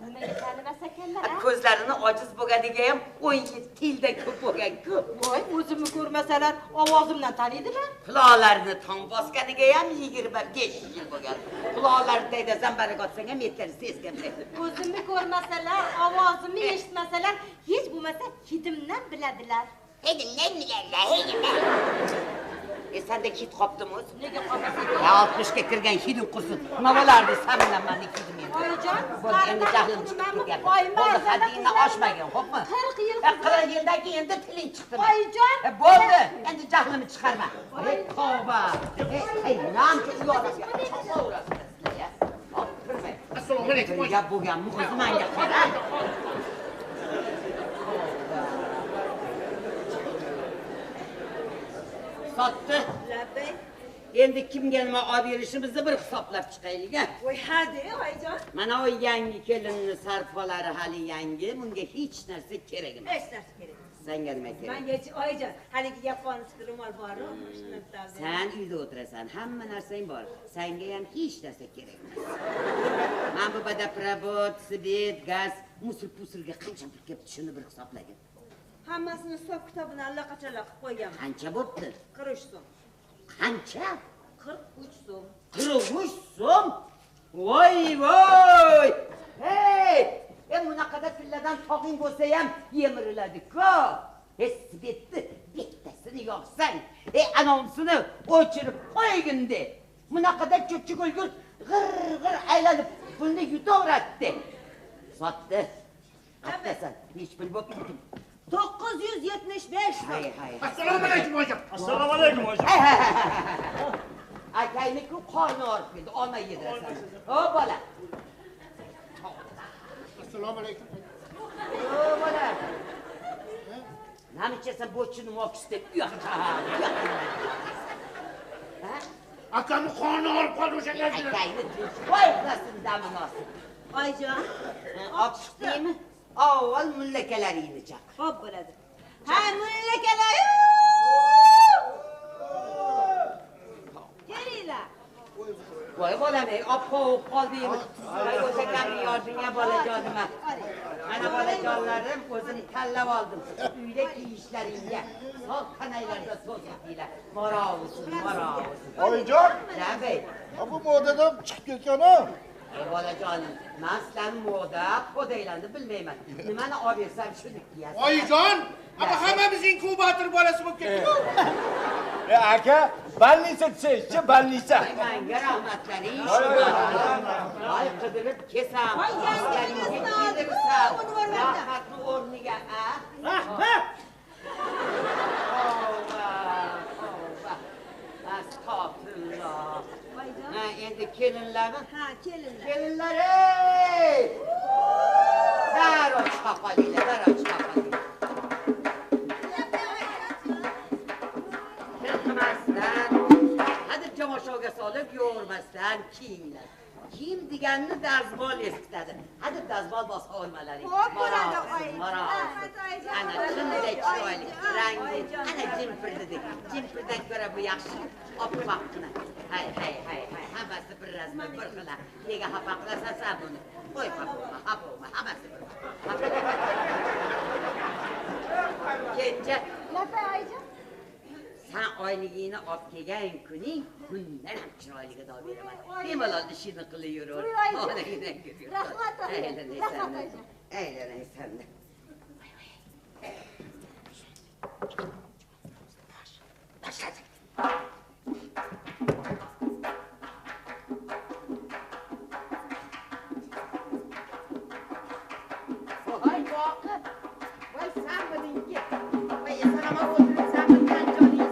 Nimaga tanimas ekanlar? Ko'zlarini ojiz bo'lganiga ham 17 yilda ko'p bo'lgan-ku. Voy, o'zimni ko'rmasalar, ovozimdan taniydimi? Quloqlarini tong bosganiga ham 25 yil bo'lgan. Quloqlarini tagida zambarak otsang ham yetkazib seskanmaydi. O'zimni ko'rmasalar, ovozimni eshitmasalar, hech bo'lmasa hidimdan biladilar. Hidimdan biladilar, hidimdan. Sendek hid qopdimi o'zi? Nega qolmasin? 60 ga kirgan hidim qursin. Nima bo'lardi sen bilan meni hidim endi? Oyijon, endi jahlim chiqib turgan. Bo'ldi, haddingni oshmagan, xo'pmi? 40 yil. 40 yildan keyin endi tiling chiqdi. Oyijon, bo'ldi, endi jahlimni chiqarma. Ey tavba. Ey, namki uyoqqa. Assalomu alaykum. Gap bo'lganmi? O'zi menga qara. Sotdi. Labbay. Endi kimga nima olib berishimizni bir hisoblab chiqaylik. Voy, hadi, oyijon. Mana o yangi kelinni sarfolari hali yangi, bunga hech narsa kerak emas. Hech narsa kerak emas. Senga nima kerak? Menga oyijon, haligi yapon ro'mol bor-ku, shuni bitardim. Sen uyda o'tirasan, hamma narsang bor. Senga ham hech narsa kerak emas. Men bu badaprovod, svet, gaz, musul-pusulga qancha pul ketdi, shuni bir hisoblagin. Hammasini hisob kitobini allaqachonlar qilib qo'yganman. Qancha bo'pti? 43 so'm. Qancha? 43 so'm. 43 so'm? Voy voy! Hey! Bunaqada pilladan tog'ing bo'lsa ham yemiriladi-ku. Svetni bittasini yoqsang, anonsini o'chirib qo'ygindi. Bunaqada cho'chig'ulgur g'ir-g'ir aylanib pulni yutaveradi. Sotdi. Qaptasan, hech pul bo'pti. 975 so'm. Hay. Assalomu alaykum hojam. Assalomu alaykum hojam. Akayniku qorni orib keldi, olmay yedirasan. O bola. Assalomu alaykum. O bola. Nima ichasan bo'chini mo'kis deb uyoqqa. Akamni qorni olib qoldi o'sha yerda. Akayni tinch qo'y, qasin daminasi. Oyijon, Oqishdimi? Avval mullakalaringni chaq. xo'p bo'ladi. Ha, mullakalar. Kelinglar. Voy bolam, op-qo'yib qoldingmi? Voy o'sha kamni yordingga bolajonim. Mana bolajonlarim o'zim tanlab oldim. Uyda kiyishlaringga soq qanaylarda so'zlabdilar. Morovsin. Oyijon, Nabay. bu modadan chiqib ketgan-a? Bolajonim, men sizlarni moda, podaylarni bilmayman. Nimani olib bersam shuni kiyasiz. Oyijon, ama hammamiz inkubator bolasi bo'lib ketdik. Aka, больница desangchi, больница. Menga rahmatlaring. Voy qidirib kesam. Voy, yangilikni oldim-ku, uni o'rnatdim. Rohatni o'rniga, a? Rahmat. Astagfirullah. Oyijon. Ha, endi kelinlarmi? Ha, kelinlar. Kelinlar, ey! Darrov chiqa qolinglar, darrov chiqa qolinglar. Qilmasdan, hadeb tomoshaga solib yo'rmasdan kiyinglar. Kiyim deganni dazmol eskitadi. Hadeb dazmol boshqa olmalaring. Xo'p bo'ladi, Rahmat, oyijon. Ana shunday chiroyli, rangi, ana jimpirdik. Jimpirdan ko'ra bu yaxshi. Oppoqgina. Hay. Hammasi bir razma, bir xil. Nega xafa qilasan sen buni? Qo'y xafa, hammasi bir. Kenja. Labbay oyijon. Sen oyligingni olib kelgan kuning bundan ham chiroyliga olib beraman. Bemalol ishini qilib yuraver. Rahmat, Aylanaysan. oyijon. Aylanaysan. Tashladik. Voy voqib. Voy sen bilingki. Voy salama o'tirsan bilan joningiz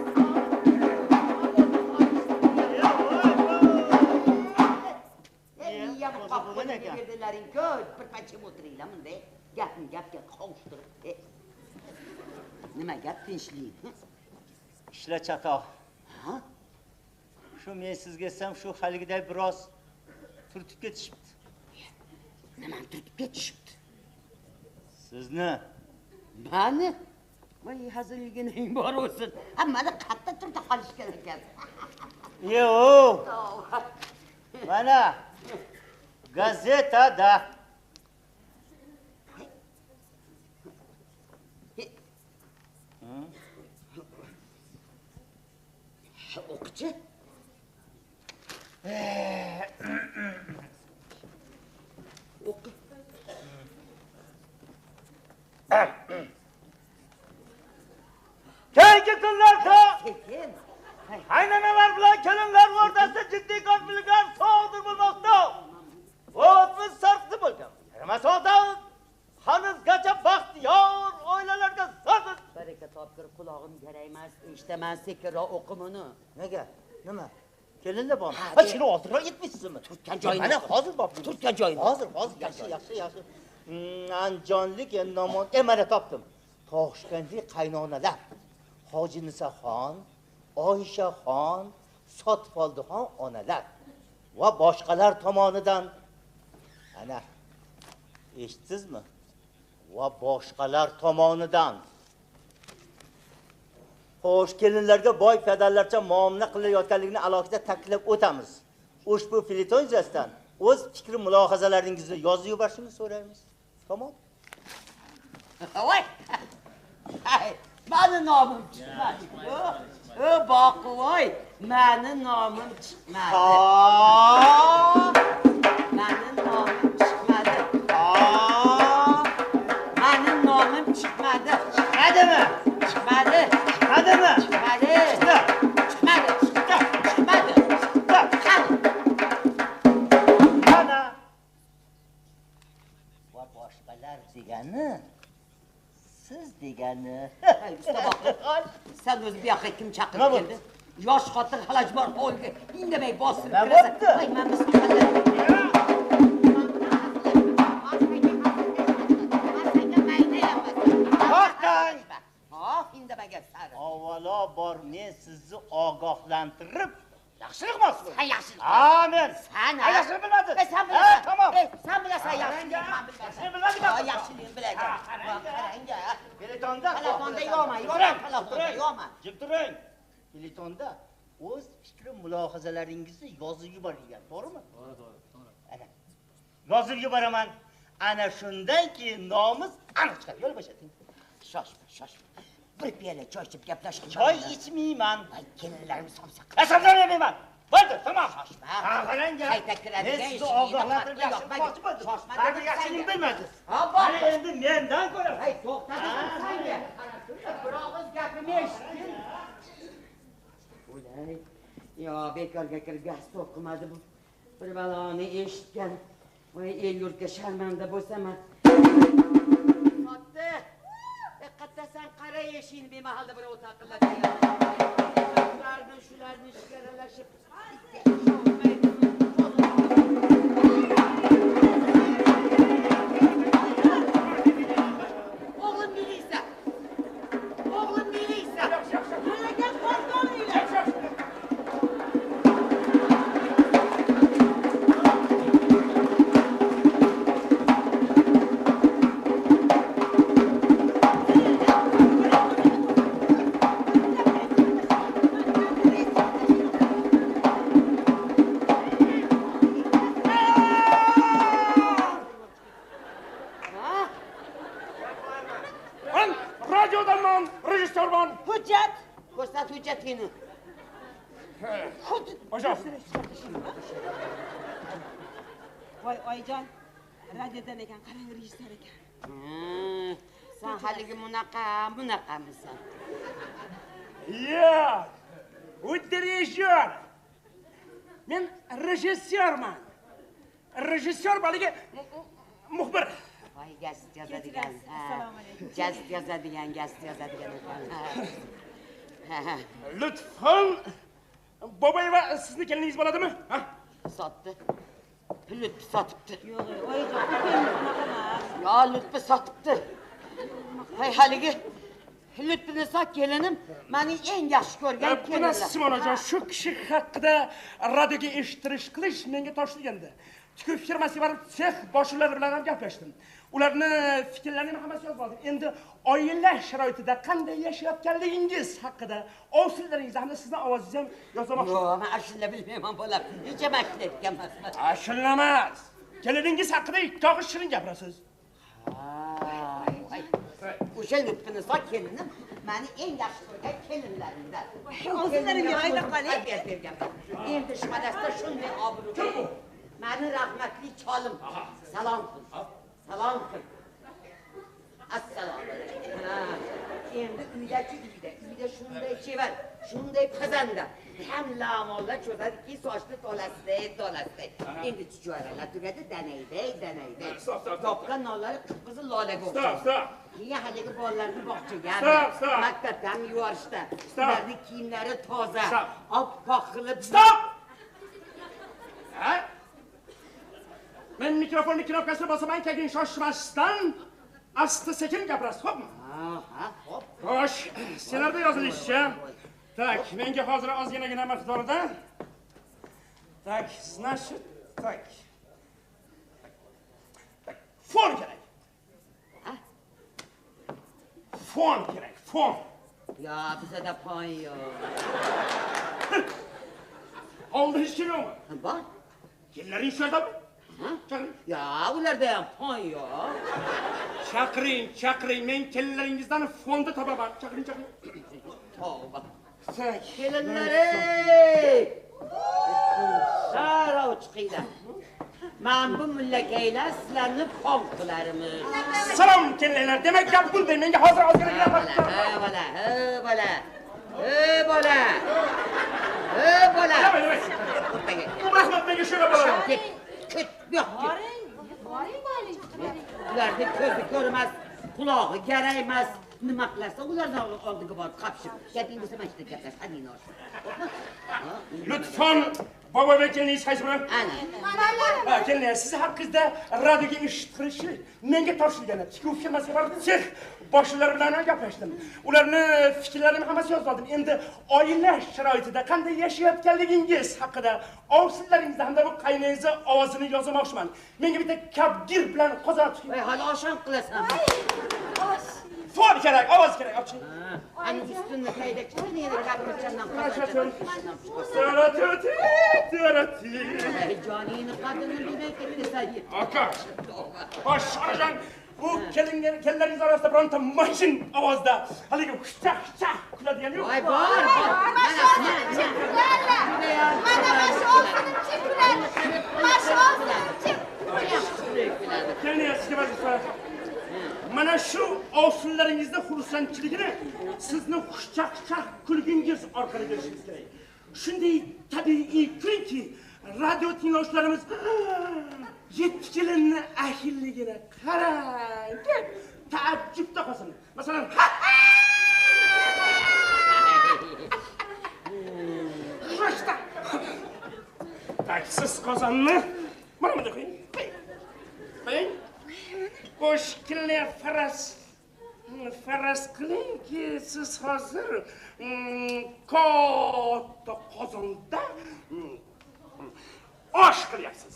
bir pachim o'tiringlar bunday gapni gapga qovushtirib. Nima gap tinchlik? Ishla chatoq. Ha? Shu men sizga desam, shu haligiday biroz turtib ketishibdi. Nima turtib ketishibdi? Sizni Mani? Voy hazilligining bor o'sin. Hammani qatta turtib qolishgan ekan. Yo'q. Mana gazetada Qancha? O'qi. Keyingi kunlarda Sekin. qaynanalar bilan kelinlar o'rtasida jiddiy konfliktlar sodir bo'lmoqda. 30 sarfli bo'lgan. Ramazondan hanuzgacha baxtiyor oilalarga zarur. Baraka topkir qulog'im kerak emas, eshitaman sekinroq o'qimini. Nega? Nima? Kelinlar bormi? Ha, Ha, shuni ozroq yetmaysizmi? Turtgan joyini. Mana hozir bor. Turtgan joyini. Hozir, yaxshi. Andijonlik nomon mana topdim. Toshkentlik qaynonalar. Hoji Nisaxon, Oyshaxon, Sotfoldixon onalar va boshqalar tomonidan ana eshitdingizmi? Va boshqalar tomonidan xo'sh, kelinlarga boy feodallarcha muomala qilayotganligini alohida ta'kidlab o'tamiz. Ushbu filiton yuzasidan o'z fikr mulohazalaringizni yozib yuborishingizni so'raymiz. Tamam? Voy! Mani nomim chiqmadi. Boqvoy, mani nomim chiqmadi. Mani nomim chiqmadi. Mani nomim chiqmadi. Chiqadimi? Chiqmadi. Chiqadimi? Chiqmadi. Chiqdi. Chiqmadi. Mana va boshqalar degani siz degani. Sen o'zi bu yoqqa kim chaqirib Nima keldi? Yosh xotin halajbor hovliga indamay bostirib Nima kirasan. bo'pti? Voy, men mustaqillar. To'xtang! Hop, indamaga sari. Avvalo bor men sizni ogohlantirib yaxshilik qilmoqchiman. Sen yaxshilik. Amin. Sen yaxshilik bilmadingiz. Sen bilasan. Tamam. Sen bilasan yaxshilik. Men Yaxshilik bilmadim. bilmadim. Yaxshilik bilasan. Qarang-a. Peletonda Telefonda yo'ma. Jim turing. Peletonda o'z fikr mulohazalaringizni yozib yuboring, to'g'rimi? To'g'ri. Ana. Yozib yuboraman. Ana shundan keyin nomus aniq chiqadi. Yo'l bo'shating. Shoshma. Bir piyola choy ichib gaplashib. Choy ichmayman. Ay, kelinlarimiz somsa. Asablanmayman. Bo'ldi, tamom. Shoshma. Ha, qarang-a. Qayta kiradigan Men sizni eshigingni ogohlantirib yoqmadi. yaxshilik bo'ldi. Shoshma. Baribir yaxshilik bilmadingiz. Ha, bor. Mana endi mendan ko'ra. Hey, to'xtadingmi senga? Bir og'iz gapimni eshitding. O'lay. Yo, bekorga kirib gaz to'qimadi bu. Bir baloni eshitgan. Voy, el yurtga sharmanda bo'lsam. Sotti. Diqqatdasan, qara eshikni bemahalda birov taqillab keladi. Shularni shikaralashib. O'g'lim milisa. Halaga qo'rqolinglar. Radyodanman, rejissyorman. Hujjat. Ko'rsat hujjatingni. Boshaq. Voy oyijon, radiodan ekan, qarang rejissor ekan. Sen haligi bunaqamisan. Yo'q. O'ta rejissyor. Men rejissyorman. Rejissyor baligi muxbir. Voy, gazet yozadigan. Assalomu alaykum. Gazet yozadigan ekan. Lutfan Boboyeva sizni keliningiz bo'ladimi? Ha? Sotdi. Lutfi sotibdi. Yo'q, oyijon, ukangiz unaqa emas. Yo, Lutfi sotibdi. Voy, haligi Lutfini sot kelinim, mening eng yaxshi ko'rgan Buni kelinlar. Simonajon, shu kishi haqida radioga eshittirish qilish menga topshirilgandi. Tikuv firmasiga borib, sex boshliqlari bilan ham gaplashdim. Ularni fikrlarini hammasi yozib oldim. Endi oila sharoitida qanday yashayotganligingiz haqida ovsinlaringizni hamda sizning ovozingizni ham yozamoqchiman. Yo'q, men ashula bilmayman bo'lar. Necha marta aytganman. Ashula emas. Keliningiz haqida ikki og'iz shirin gapirasiz. O'sha Lutfini sot kelinim, meni eng yaxshi ko'rgan kelinlarimdan. O'zlaringga hayda qoling. Tabiat berganman. Endi shmadasda shunday obro'li. Meni rahmatli cholim. Salom qil. Salom qil. Assalomu alaykum. Endi uyda shunday chevar, shunday pazanda. Ham lamolar cho'zadiki, sochni tolasiday. Endi chuchvaralar turadi, danayday. Topgan nonlari qizil lolaga o'xshaydi. Keyin haligi bolalarni bog'chaga, maktabdan yuborishda. Ularning kiyimlari toza, oppoq qilib. Stop! Men mikrofonni knopkasini bosaman, keyin shoshmasdan asta-sekin gapirasiz, xo'pmi? Xo'p. Xo'sh, ssenariyda yozilishicha, tak, menga hozir ozginagina miqdorda tak, значит, tak. Fon kerak. Fon kerak, fon. Ya bizada fon yo'q. Oldi hech kim yo'qmi? Bor. Kelinlaring shu yerdami? Ya ularda ham fon yo'q. Chaqiring, men kelinlaringizdan fonni topaman. Chaqiring. Tavba. Tak. Kelinlaring! Sara chiqinglar. Men bu mullakaylar sizlarni fon qilarmiz. Salom kelinlar. Demak, gap bunday. Menga hozir ozgina gapir. bola. Rahmat, menga shu gap bo'ladi. Ket, yo'q. Ularni ko'zi ko'rmas, qulog'i garaymas. Nima qilasa ulardan oldiga borib qapishib. Gaping bo'lsa mana shunday gaplash, hadingni olsin. Lütfen bobobekinliği sayısını. Ana. Kelinlar, siz hakkınızda radyoga eshittirishni menga topshirgan. Tikuv firmasiga borib, sex boshliqlari bilan gaplashdim. Ularni fikrlarini hammasi yozib oldim. Endi oilash sharoitida qanday yashayotganligingiz haqida ovsinlaringizda hamda bu qaynangizni ovozini yozmoqchiman. Menga bitta kapgir bilan qozon tuting. Voy, hali osham qilasan. Fon kerak, ovoz kerak, oching. Ani ustunni qayda chiqdi, yana kapirchamdan Törati. Jonini qadrini bilmay ketdi. Aka. Xo'sh, onajon, bu kelinlaringiz orasida bironta mashin ovozda haligi hushchaq kuladigan yo'q. Voy, bor. Mana shu o'zini Kelinlar, sizga vazifa. Mana shu ovsinlaringizning xursandchiligini sizni xushchaq kulgingiz orqali berishingiz kerak. Shunday tabiiy kulki, radio tinglovchilarimiz yetti kelinni ahilligini qarang deb taajjubda qolsin. Masalan, siz qozonni mana bunday qo'ying. Qo'ying. Xo'sh, kelinlar, faraz qilingki, siz hozir katta qozonda osh qilyapsiz.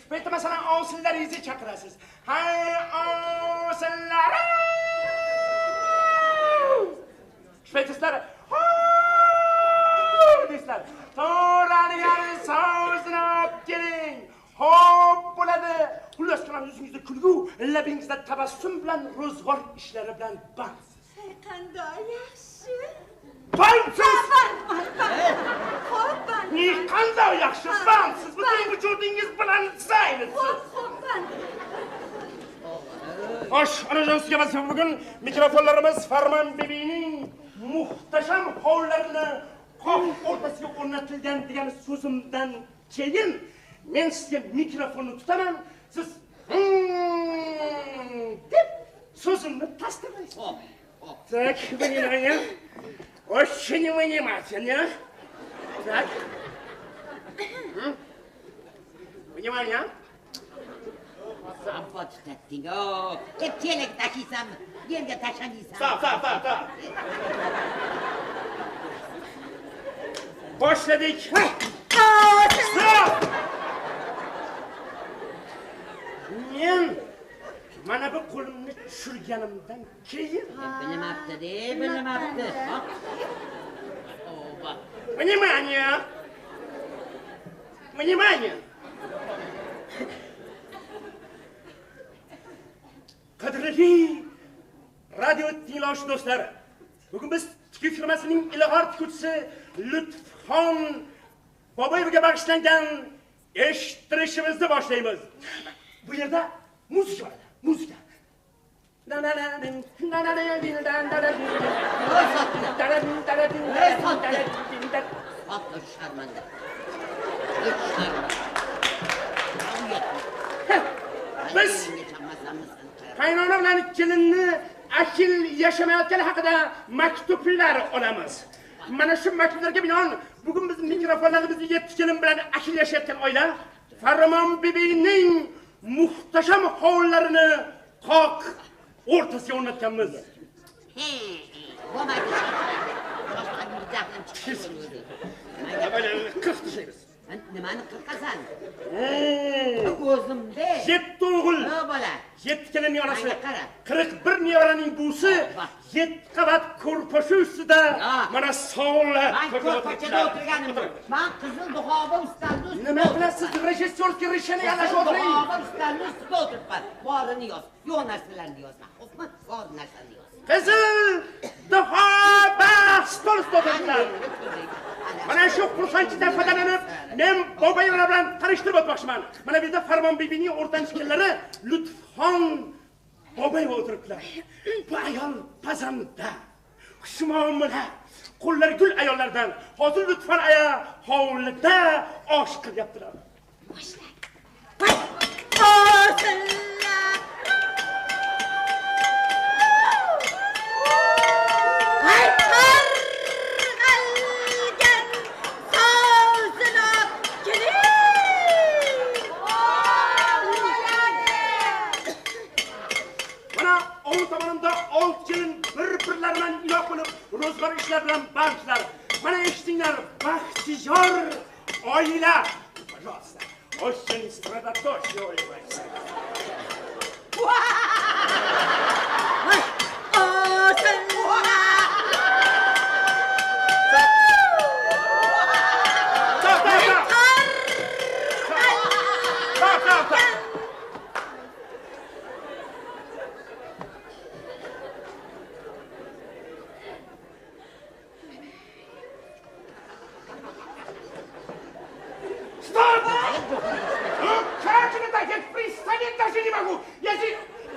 Shu paytda masalan ovsinlaringizni chaqirasiz. Hay ovsinlarim! Shu paytda sizlar deysizlar. To'raligan sovusini olib keling. Xo'p bo'ladi. Xullas qalam yuzingizda kulgu, labingizda tabassum bilan ro'zg'or ishlari bilan bandsiz. Qanday yaxshi. Bandsiz! Xo'p, Ne qanday yaxshi bandsiz. Butun vujudingiz bilan zaynsiz. Xo'sh, onajon, sizga vazifa bugun mikrofonlarimiz Farmon bebining muhtasham hovlarini qoq o'rtasiga o'rnatilgan degan so'zimdan keyin men sizga mikrofonni tutaman. Siz deb so'zimni tasdiqlaysiz. Так, внимание. Очень внимательно. Так. Внимание. Sabot tutatding. Deb telek tashiysanmi? Yerga tashlaysan. Stop. Boshladik. Stop! Men mana bu qo'limni tushirganimdan keyin Bilmabdi. Внимание! Qadrli radio tinglovchi do'stlar. Bugun biz tikuv firmasining ilg'or tikuvchisi Lutfxon Boboyevga bag'ishlangan eshittirishimizni boshlaymiz. Bu yerda muzika bor, muzika. Atla şarmanda. Biz qaynona bilan kelinni akil yashamayotgani haqida maktublar olamiz. Mana shu maktublarga binoan bugun biz mikrofonlarimizni 7 kelin bilan akil yashayotgan oila Farmon bibining muhtasham hovlilarini qoq o'rtasiga o'rnatganmiz. Nimani qilqasan? O'zimda 7 o'g'il, ne bola? 7 kelin yonasi, 41 nevaraning busi, 7 qavat ko'rpashi ustida mana sovunlar ko'rpachada o'tirganim. Men qizil duxoba ustaldi ustida. Nima qilasiz? Rejissyorga rishani yalashib o'tiring. Duxoba ustaldi ustida o'tiribman. Borini yoz. Yo'q narsalarni yozma. Xo'pmi? Bor narsalarni yoz. Qizil duxoba stol ustida o'tiribman. Mana shu xursandchilikdan foydalanib, men Boboyevlar bilan tanishtirib o'tmoqchiman. Mana bu yerda Farmon bibining o'rtanchi kelini Lutfxon Boboyeva o'tiribdilar. Bu ayol pazanda, xushmuomala, qo'llari gul ayollardan. Hozir Lutfxon aya hovlida osh qilyaptilar. Boshlang. Ro'zg'or ishlar bilan bandlar. Mana eshtinglar, baxtiyor oila. Пожалуйста. Очень страдatoshniy oila.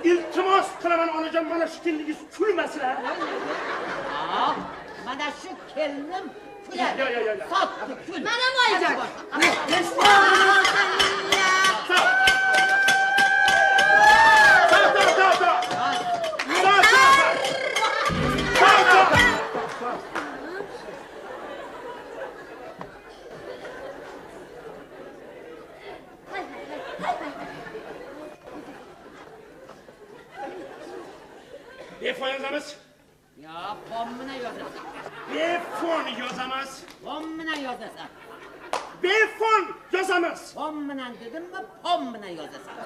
İltimos qilaman onajon, mana shu kelinigiz kulmaslar. Mana shu kelinim kuladi. Yo'q. Sotdi kul. Mana moyjon. Telefon yozamiz. Ya, bombina yozasan. Telefon yozamiz. Bombina yozasan. Telefon yozamiz. Bombina dedimmi, bombina yozasan.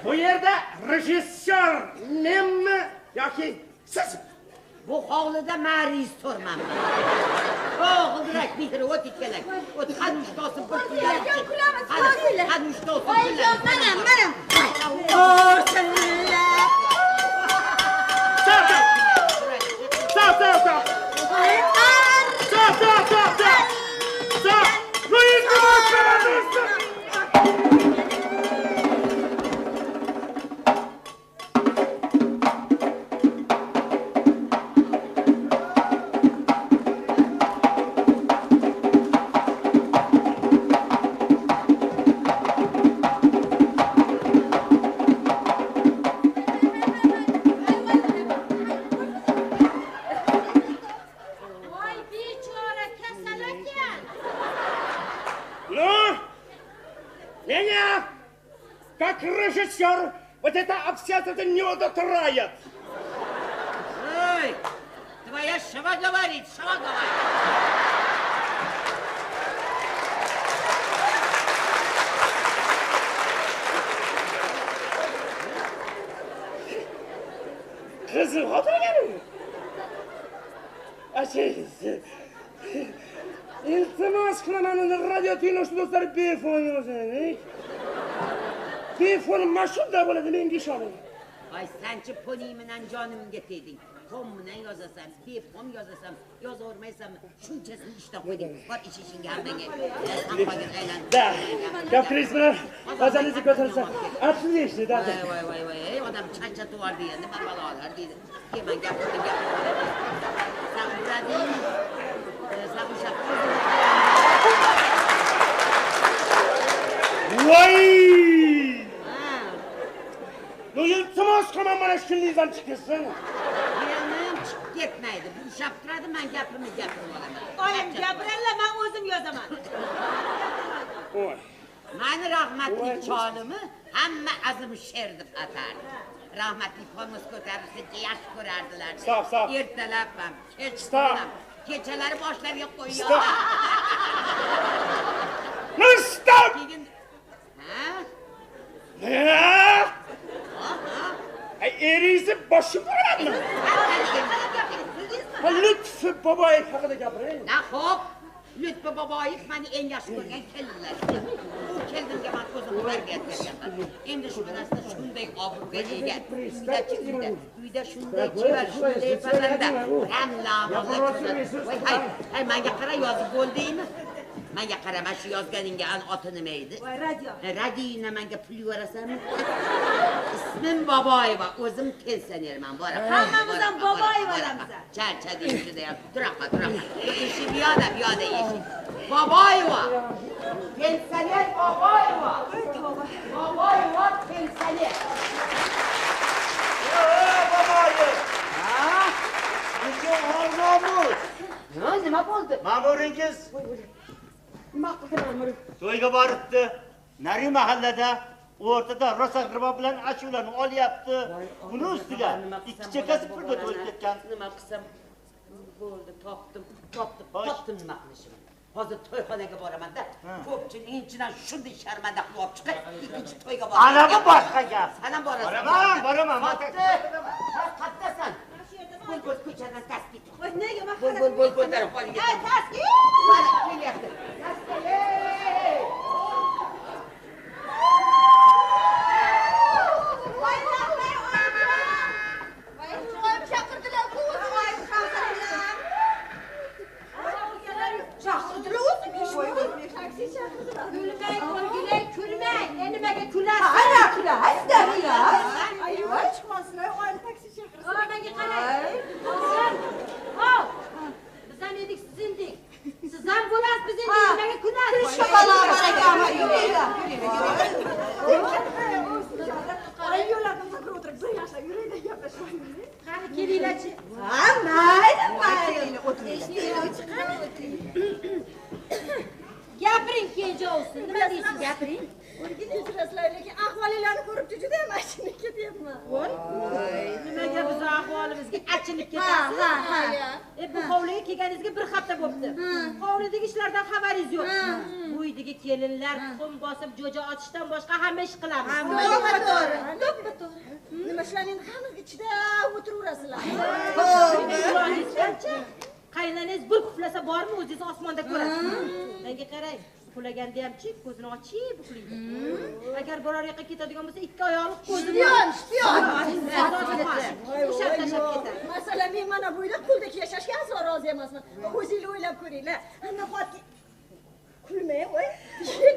Bu yerda rejissyor menmi yoki siz? Bu hovlida rejissyorman. O'g'ilrak mehri o't ikkalak. O't qanishtosi bir Kulamiz, kulamiz. Qanishtosi. Oyijon, mana. Как режиссер, вот это обстоятельство не удовлетворяет. Ой, твоя шава говорит, шава говорит. Kızım, oturganım. İltimos qilaman, radio tinglovchi do'stlar, telefon yozing. Telefon mashhurda bo'ladi, menga ishoning. Ay senchi poni bilan jonimga tegding. Pom bilan yozasan, bepom yozasan, yozavermaysanmi? Shunchasini ishdan qo'yding. Bor ishingga hammaga. Da. Gapiringizmi? O'zingizni ko'tarsan. Atlishni dadi. Voy, odam chanchati bor degan nima balolar deydi. Men gapirdim. Sen urading. Sen ushaqqa. Voy! Bu iltimos qilman mana shuningizdan chiqasan. Menim chiqib ketmaydi. Bu ushab turadi, men gapimni gapirib olaman. Oyim gapiralla, men o'zim yozaman. Voy. Mani rahmatli cholimi hamma azim sher deb atardi. Rahmatli qo'ng'iz ko'tarilsa yaxshi ko'rardilar. Stop. Ertalab ham, kechqurun ham, kechalari boshlariga qo'yib. Stop! Ha? Ay eringizni boshi bo'ladimi? Lutfi boboy haqida gapiring. Na xo'p, Lutfi boboy meni eng yaxshi ko'rgan kelinlar. Keldimga men ko'zim o'rgat berganman. Endi shu bilasida shunday obro'ga ega. Uyda shunday chivar, shunday parranda. Hay, menga qara yozib bo'ldingmi? Menga qarama shu yozganingga oti nima edi? Voy, radio. Radioyni menga pul yuborasanmi? Ismim Boboyeva, o'zim pensionerman, boraman. Hammamiz ham Boboyevalarmiz. Charchadim juda ham. Turaqa. Eshik yoda eshik. Boboyeva. Pensioner Boboyeva. Boboyeva pensioner. Boboyev. Ha? Nima bo'ldi? Ma'muringiz Nima qildi ma'mur? to'yga boribdi. Nari mahallada o'rtada rosa g'irba bilan ashulani olyapti. Buni ustiga ikki chekasi pulga to'lib ketgan. Nima qilsam bo'ldi, topdim nima qilishim. Hozir to'yxonaga boraman-da. Ko'pchilik inchidan shunday sharmanda qilib olib chiqib, ikkinchi to'yga boraman. Ana bu boshqa gap. Sen ham borasan. Boraman. Qayerdasan? Bo'l ko'chadan tasbih. Voy, nega men Bo'l ko'tarib qo'ying. Ay, tasbih! Kelyapti. Kulmang, nimaga kulasiz? Ana kulasizmi ya? Ayvoy, chiqmasizlar, oyim taksi chaqirsin. Menga qarang. Hop. Biz ham edik, siz edik. Siz ham bo'lasiz, biz edik. Nimaga kulasiz? Shoqaloq barakama, yuringlar. Oyim yo'llardan sakra o'tirib, bir yaxshilab yuringlar, gaplashmaymiz. Qani kelinglarchi. Ha, mayli. Gapiring, kenjovsin. Nima deysiz? Gapiring. O'rgilib turasizlar, lekin ahvollarini ko'rib juda ham achinib ketyapman. Voy. Nimaga biz ahvolimizga achinib ketasiz? Ha. Bu hovliga kelganingizga bir hafta bo'libdi. Hovlidagi ishlardan xabaringiz yo'q. Bu uydagi kelinlar tuxum bosib, jo'ja ochishdan boshqa hamma ish qilamiz. To'g'ri. Nima shularning hammasi ichida o'tiraverasizlar? Qaynanangiz bir puflasa bormi, o'zingiz osmonda ko'rasiz. Menga qarang, puflaganda hamchi ko'zini ochib uxlaydi. Agar biror yoqqa ketadigan bo'lsa, ikki oyoqli ko'zini shpion. O'shab tashab ketadi. Masalan, men mana bu uyda quldek yashashga aslo rozi emasman. O'zingiz o'ylab ko'ringlar. Nahotki kulmay, voy. Kishi,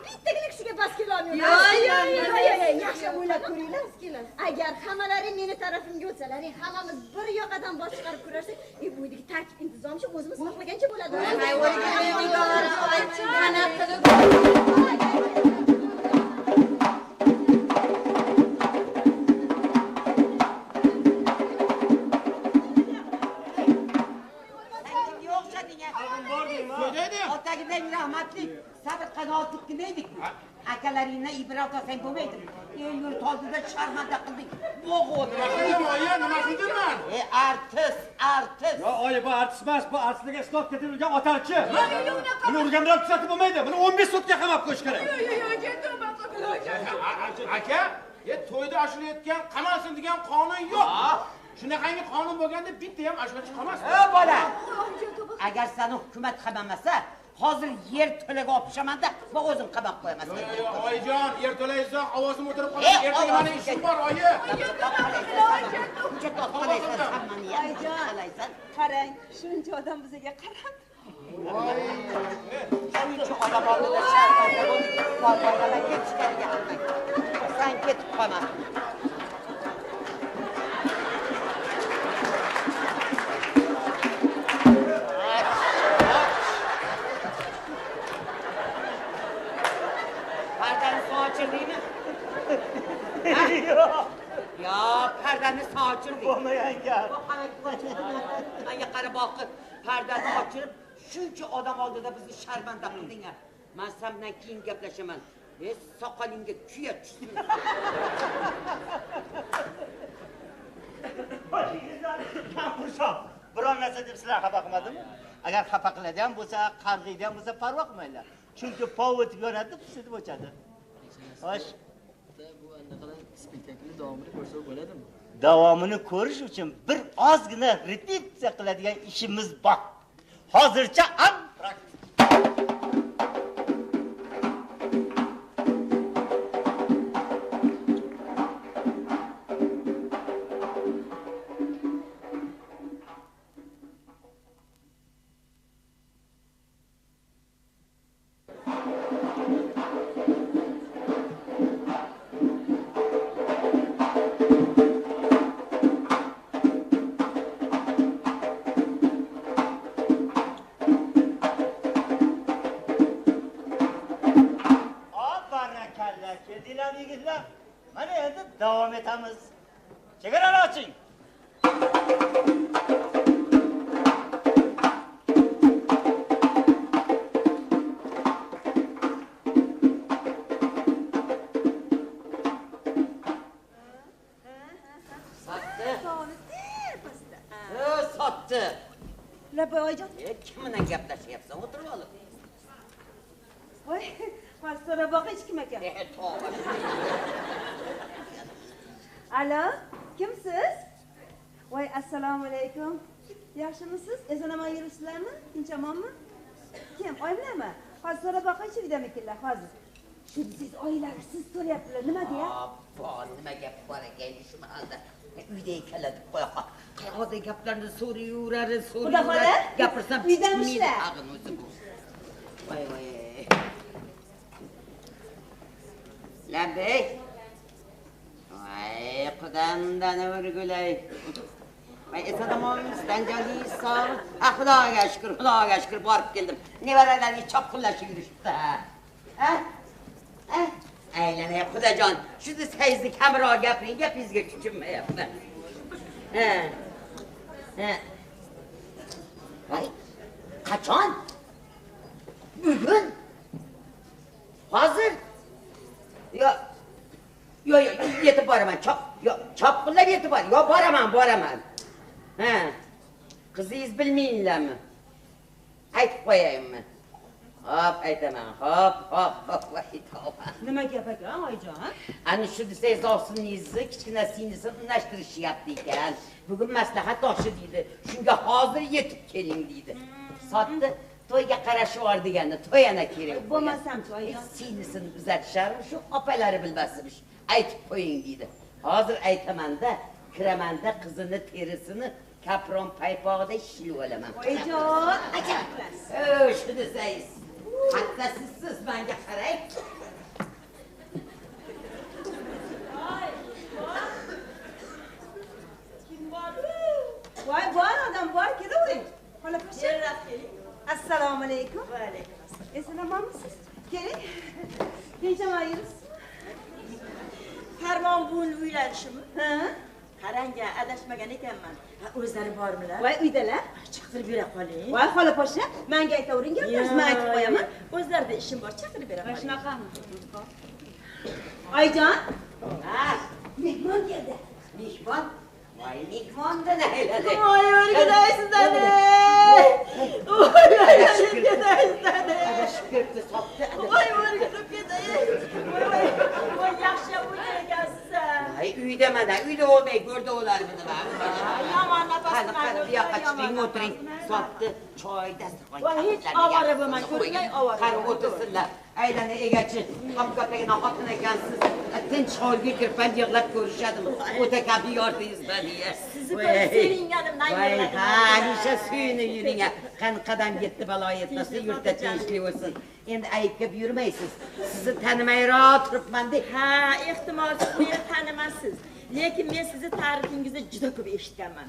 bittagina kishiga bas kelolmayman. Yo'q. Yaxshi o'ylab ko'ringlar. Agar hammalaring meni tarafimga o'tsalaring, hammamiz bir yoqadan bosh chiqarib ko'rarsak, bu uydagi tartib intizomchi o'zimiz xohlagancha bo'ladi. Otagidek rahmatli sabr qanoatlikgina edik. Akalaringdan ibrat olsang bo'lmaydi. Yurt oldida sharmanda qilding. Bo'g'ot. Nima qildiman? Artist. Yo, oyi, bu artist emas, bu artistlarga ishlab ketilgan otarchi. Buni urgan bilan tuzatib bo'lmaydi. Buni 15 sutka qamab qo'yish kerak. Aka, to'yda ashlayotgan qamalsin degan qonun yo'q. Shunaqangi qonun bo'lganda bitta ham ashula chiqamas. Bola. Agar seni hukumat qamamasa, Hozir yer to'laga olib tushaman-da, va o'zim qamoq qo'yaman. Oyijon, ertalaysan, ovozim o'tirib qoladi. Ertaga meni ishim bor, oyi. Uncha topqalaysan, hammani ham topqalaysan. Qarang, shuncha odam bizga qarab. Voy. Shuncha odam oldida sharmanda bo'ldik. Bor-borlar ketishganga qilmang. Sen ketib qolma. Ya, perdani sochirdik. Bo'lmagan gap. Menga qarab boqib, perdani ochirib, shuncha odam oldida bizni sharmanda qildinglar. Men sen bilan keyin gaplashaman. Soqolingga kuya tushsin. Kampirshom, biror narsa deb sizlar xafa qilmadimmi? Agar xafa qiladigan bo'lsa, qarg'iydigan bo'lsa, parvo qilmanglar. Chunki pov o'tib yonadi, pisitib o'chadi. Xo'sh. Spektaklni davomini ko'rsak bo'ladimi? Davomini ko'rish uchun bir ozgina repetitsiya qiladigan ishimiz bor. Hozircha am mana endi davom etamiz. Chegarani oching. Sotdi. Lapa oyijon. Kim bilan gaplashyapsan? O'tirib ol. Voy, so'ra boq hech kim ekan. Tavba. Alo, kimsiz? Voy, assalomu alaykum. Yaxshimisiz? Eson-omon yuribsizlarmi? Tinch omonmi? Kim? Oyimlarmi? Hozir so'ra boqaychi demaklar, hozir. Shu siz oilalar siz so'rayaptilar, nima deya? Abbo, nima gap bor ekan shu mahalda? Uyda ekanlar deb qo'yaqa. Qayerda gaplarni so'rayveradi, gapirsam uydamishlar. Tag'in o'zi bu. Voy voy. Labey. Voy, qudamdan o'rgulay. Voy, eson-omonimizdan joyingiz sog'. Xudoga shukr, borib keldim. Nevaralarga chopqillashib yurishibdi. Ha? Aylanay xudojon, shuni sayzni kamroq gapiring, gapingizga tushunmayapman. Voy, qachon? Bugun? Hozir? Yo, yetib boraman. Chopqillab yetib bor. Yo, boraman. Qizingiz bilmayinglarmi? Aytib qo'yaymi? Hop, aytaman. Hop. Voy, tavba. Nima gap ekan, oyijon? Ana shu desangiz ovsiningizni, kichkina singlisini unashtirishyapti ekan. Bugun maslahat oshi deydi. Shunga hozir yetib keling deydi. Sotdi, to'yga qarashib bor deganda, to'y ana kerak. Bo'lmasam-chi, oyijon. Singlisini uzatisharmi, shu opalari bilmasmish. Aytib qo'ying deydi. Hozir aytaman-da, kiramanda qizini terisini kapron paypog'ida shilib olaman. Oyijon, ajabmas. Shu desangiz. Hatta siz menga qarang. Kim bor? Voy, bor odam bor, kelavering. Xola paşa. Assalomu alaykum. Va alaykum assalom. Eson-omonmisiz? Keling. Tinch-omon yuribsizmi? Farmon buvini uylanishimi? Qarang-a, adashmagan ekanman. O'zlari bormilar? Voy, uydalar. Chaqirib bera qoling. Voy, xola paşa, menga aytavering, gaplaringizni men aytib qo'yaman. O'zlarida ishim bor, chaqirib bera qoling. Shunaqami? Oyijon? Mehmon keldi. Mehmon? Voy, mehmonni nayladi. Voy, o'rgidaysiz-da-ne. Adashib ketdi, sotdi. Voy, o'rgidib ketay. Voy, yaxshi o'ynar ekansiz. Voy, uyda mana, uyda olmay ko'rdi ularni va. Yomon nafas Qani, bu yoqqa chiqing, o'tiring. Sotdi, choy dasturxon. Voy, hech ovora bo'lmang, ko'rmay ovora. Qani o'tirsinlar. Aylana egachi, qopqapagina xotin ekansiz. Tinch holga kirib yig'lab ko'rishadimi? O'ta kabi yordingizdan deya. Sizni ko'rib sevinganimdan yig'ladim. Hamisha suyunib yuring. Qani qadam yetdi balo yetmasa yurtda tinchlik bo'lsin. Endi aytga buyurmaysiz. Sizni tanimayroq turibman-da. Ha, ehtimol siz meni tanimaysiz. Lekin men sizni ta'rifingizni juda ko'p eshitganman.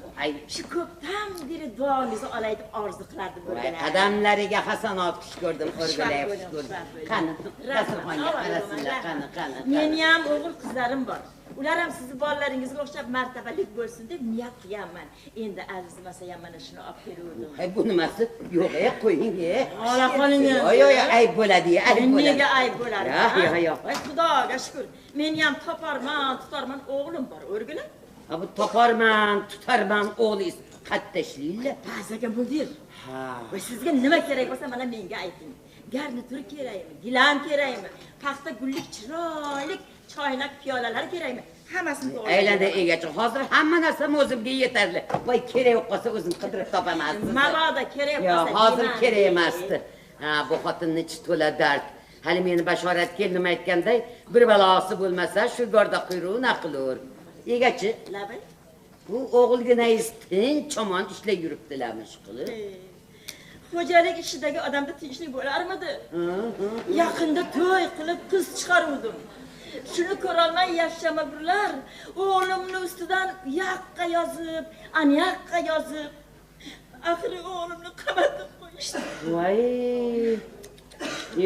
Shu ko'pdan beri duoingizni olay deb orzu qilardim o'rganay. Qadamlariga hasanot xush ko'rdim, o'rgilay xush ko'rdim. Qani, dasturxonga qarasizlar, qani. Meni ham o'g'il qizlarim bor. Ular ham sizni bolalaringizga o'xshab martabalik bo'lsin deb niyat qilganman. Endi arzimasa ham mana shuni olib keluvdim. Hay bu nimasi? Yo'q, qo'ying. Ola qoling. Yo'q, ayb bo'ladi, ayb bo'ladi. Nega ayb bo'ladi? Yo'q. Voy Xudoga shukr. Men ham tutarman, o'g'lim bor, o'rgilay. Ha bu toparman, tutarman o'g'lingiz qayerda ishlaydi? Ba'zaga mudir. Ha. Va sizga nima kerak bo'lsa mana menga ayting. Garnitur kerakmi? Gilam kerakmi? Paxta gullik chiroyli choynak piyolalar kerakmi? Hammasini to'g'ri. Aylanda egachi, hozir hamma narsam o'zimga yetarli. Voy kerak qolsa o'zim qidirib topamansiz. Mabodo kerak qolsa. Yo'q, hozir kerak emasdi. Ha, bu xotinning ichi to'la dard. Hali meni bashorat keldim aytganday, bir balosi bo'lmasa shu gorda quyruq naqilur. Egachi, labay. Bu o'g'ilginangiz tinch chomon ishlay yuribdilarmi shu qilib? Xo'jalik ishidagi odamda tinchlik bo'larmidi? Yaqinda to'y qilib qiz chiqaruvdim. Shuni ko'rolmay yashamaburlar. O'g'limni ustidan yaqqa yozib, anyaqqa yozib, oxiri o'g'limni qamatib qo'yishdi. Voy.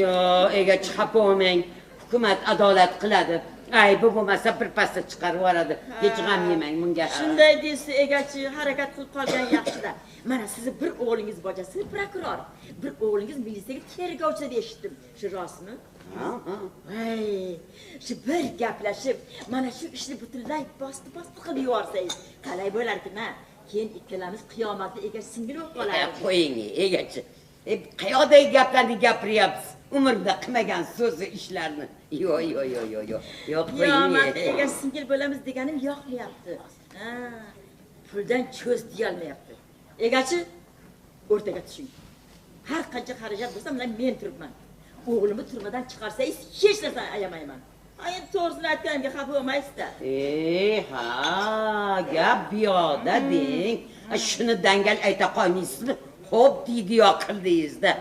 Yo, egachi xafa bo'lmang. Hukumat adolat qiladi. Ay, bu bo'lmasa bir pasda chiqarib yuboradi. Hech g'am yemang bunga. Shunday deysiz, egachi harakat qilib qolgan yaxshi-da. Mana sizni bir o'g'lingiz bojasi prokuror, bir o'g'lingiz militsiyaga tergovchi deb eshitdim. Shu rostmi? Ay, shu bir gaplashib, mana shu ishni butunlay bosdi qilib yuborsangiz, qalay bo'larkin-a? Keyin ikkalamiz qiyomatda egachi singil bo'lib qolamiz. Qo'ying, egachi. Qayoqdagi gaplarni gapiryapsiz? Umrimda qilmagan so'zi ishlarni. Yo'q. Yo'q, qiyomatda egachi singil bo'lamiz deganim yoqmayapti. Ha, puldan ko'z tiyolmayapti. Egachi, o'rtaga tushing. Har qancha xarajat bo'lsa, men turibman. O'g'limni turmadan chiqarsangiz, hech narsani ayamayman. Endi to'g'risini aytganimga xafa bo'lmaysiz-da. Ha, gap bu yoqda deng. Shuni dangal ayta qolmaysizmi? Xo'p, deydi-yo qildingiz-da.